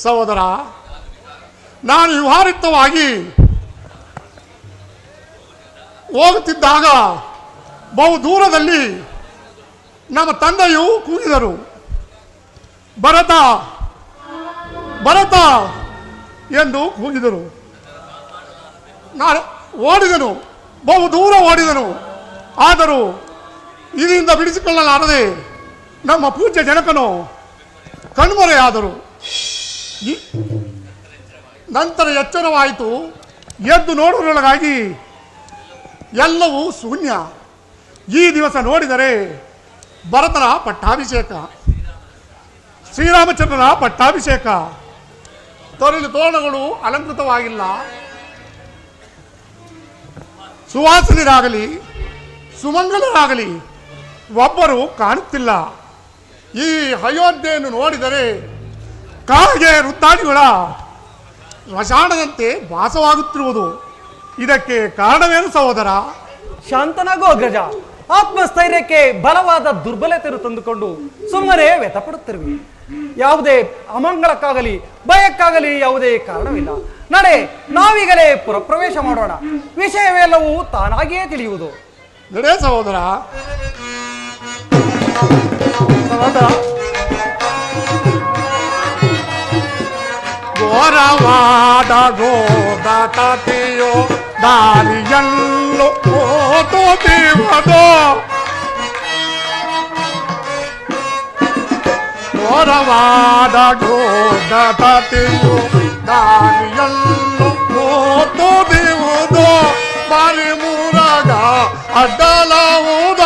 ಸಹೋದರ, ನಾನು ವ್ಯವಹಾರಿತವಾಗಿ ಹೋಗುತ್ತಿದ್ದಾಗ ಬಹು ದೂರದಲ್ಲಿ ನಮ್ಮ ತಂದೆಯು ಕೂಗಿದರು, ಭರತ ಭರತ ಎಂದು ಕೂಗಿದರು. ನಾನು ಓಡಿದನು, ಬಹು ದೂರ ಓಡಿದನು. ಆದರೂ ಇದರಿಂದ ಬಿಡಿಸಿಕೊಳ್ಳಲಾರದೆ ನಮ್ಮ ಪೂಜ್ಯ ಜನಕನು ಕಣ್ಮರೆಯಾದರು. ನಂತರ ಎಚ್ಚರವಾಯಿತು. ಎದ್ದು ನೋಡುವುದರೊಳಗಾಗಿ ಎಲ್ಲವೂ ಶೂನ್ಯ. ಈ ದಿವಸ ನೋಡಿದರೆ ಭರತನ ಪಟ್ಟಾಭಿಷೇಕ, ಶ್ರೀರಾಮಚಂದ್ರನ ಪಟ್ಟಾಭಿಷೇಕ. ತೋರಣಗಳು ಅಲಂಕೃತವಾಗಿಲ್ಲ, ಸುವಾಸನಿರಾಗಲಿ ಸುಮಂಗಲರಾಗಲಿ ಒಬ್ಬರು ಕಾಣುತ್ತಿಲ್ಲ. ಈ ಅಯೋಧ್ಯೆಯನ್ನು ನೋಡಿದರೆ ಕಾಗೆ ವೃತ್ತಾದಿಗಳ ಸ್ಮಶಾನದಂತೆ ಭಾಸವಾಗುತ್ತಿರುವುದು. ಇದಕ್ಕೆ ಕಾರಣವೇನು ಸಹೋದರ? ಶಾಂತನಾಗೋ ಅಗ್ರಜ. ಆತ್ಮಸ್ಥೈರ್ಯಕ್ಕೆ ಬಲವಾದ ದುರ್ಬಲತೆಯನ್ನು ತಂದುಕೊಂಡು ಸುಮ್ಮನೆ ವ್ಯಥಪಡುತ್ತಿರುವೆ. ಯಾವುದೇ ಅಮಂಗಳಕ್ಕಾಗಲಿ ಭಯಕ್ಕಾಗಲಿ ಯಾವುದೇ ಕಾರಣವಿಲ್ಲ. ನಡೆ, ನಾವೀಗಲೇ ಪುರಪ್ರವೇಶ ಮಾಡೋಣ. ವಿಷಯವೆಲ್ಲವೂ ತಾನಾಗಿಯೇ ತಿಳಿಯುವುದು. ನಡೆ ಸಹೋದರ. ಸಹೋದರ ಘೋರವಾದ ಗೋದ ತತಿಯೋ ದಾರಿಯಲ್ಲೂ ಓದುತ್ತಿರುವುದು ಘೋರವಾದ ಗೋದ ತತಿಯೋ ದಾರಿಯಲ್ಲೂ ಓದುತ್ತಿರುವುದು ಬಾರಿ ಮೂರಾಗ ಅಡ್ಡಲಾವುದ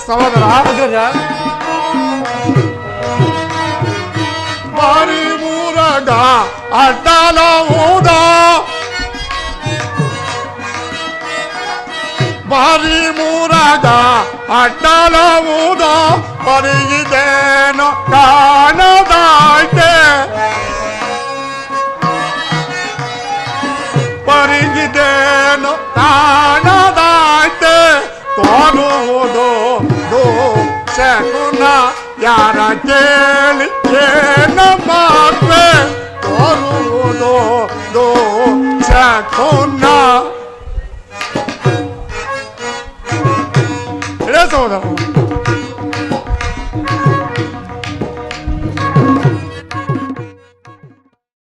ಸಹೋದರ ಬಾರಿ ಮೂರಗ ಅಡ್ಡಲಾವುದ ಬಾರಿ ಮೂರಗ ಅಡ್ಡಲಾವುದ ಪರಿಗಿದೇನು ಕಾಣದಾಯ್ತೆ ಪರಿಗಿದೇನು ಕಾಣದಾಯ್ತೆ ತೋರುವುದು ಶಕುನ ಯಾರ ಕೇಳಿ ಏನ ಮಾತ್ರೆ ತೋರುವುದು ಶಕುನ ಸಹೋದರ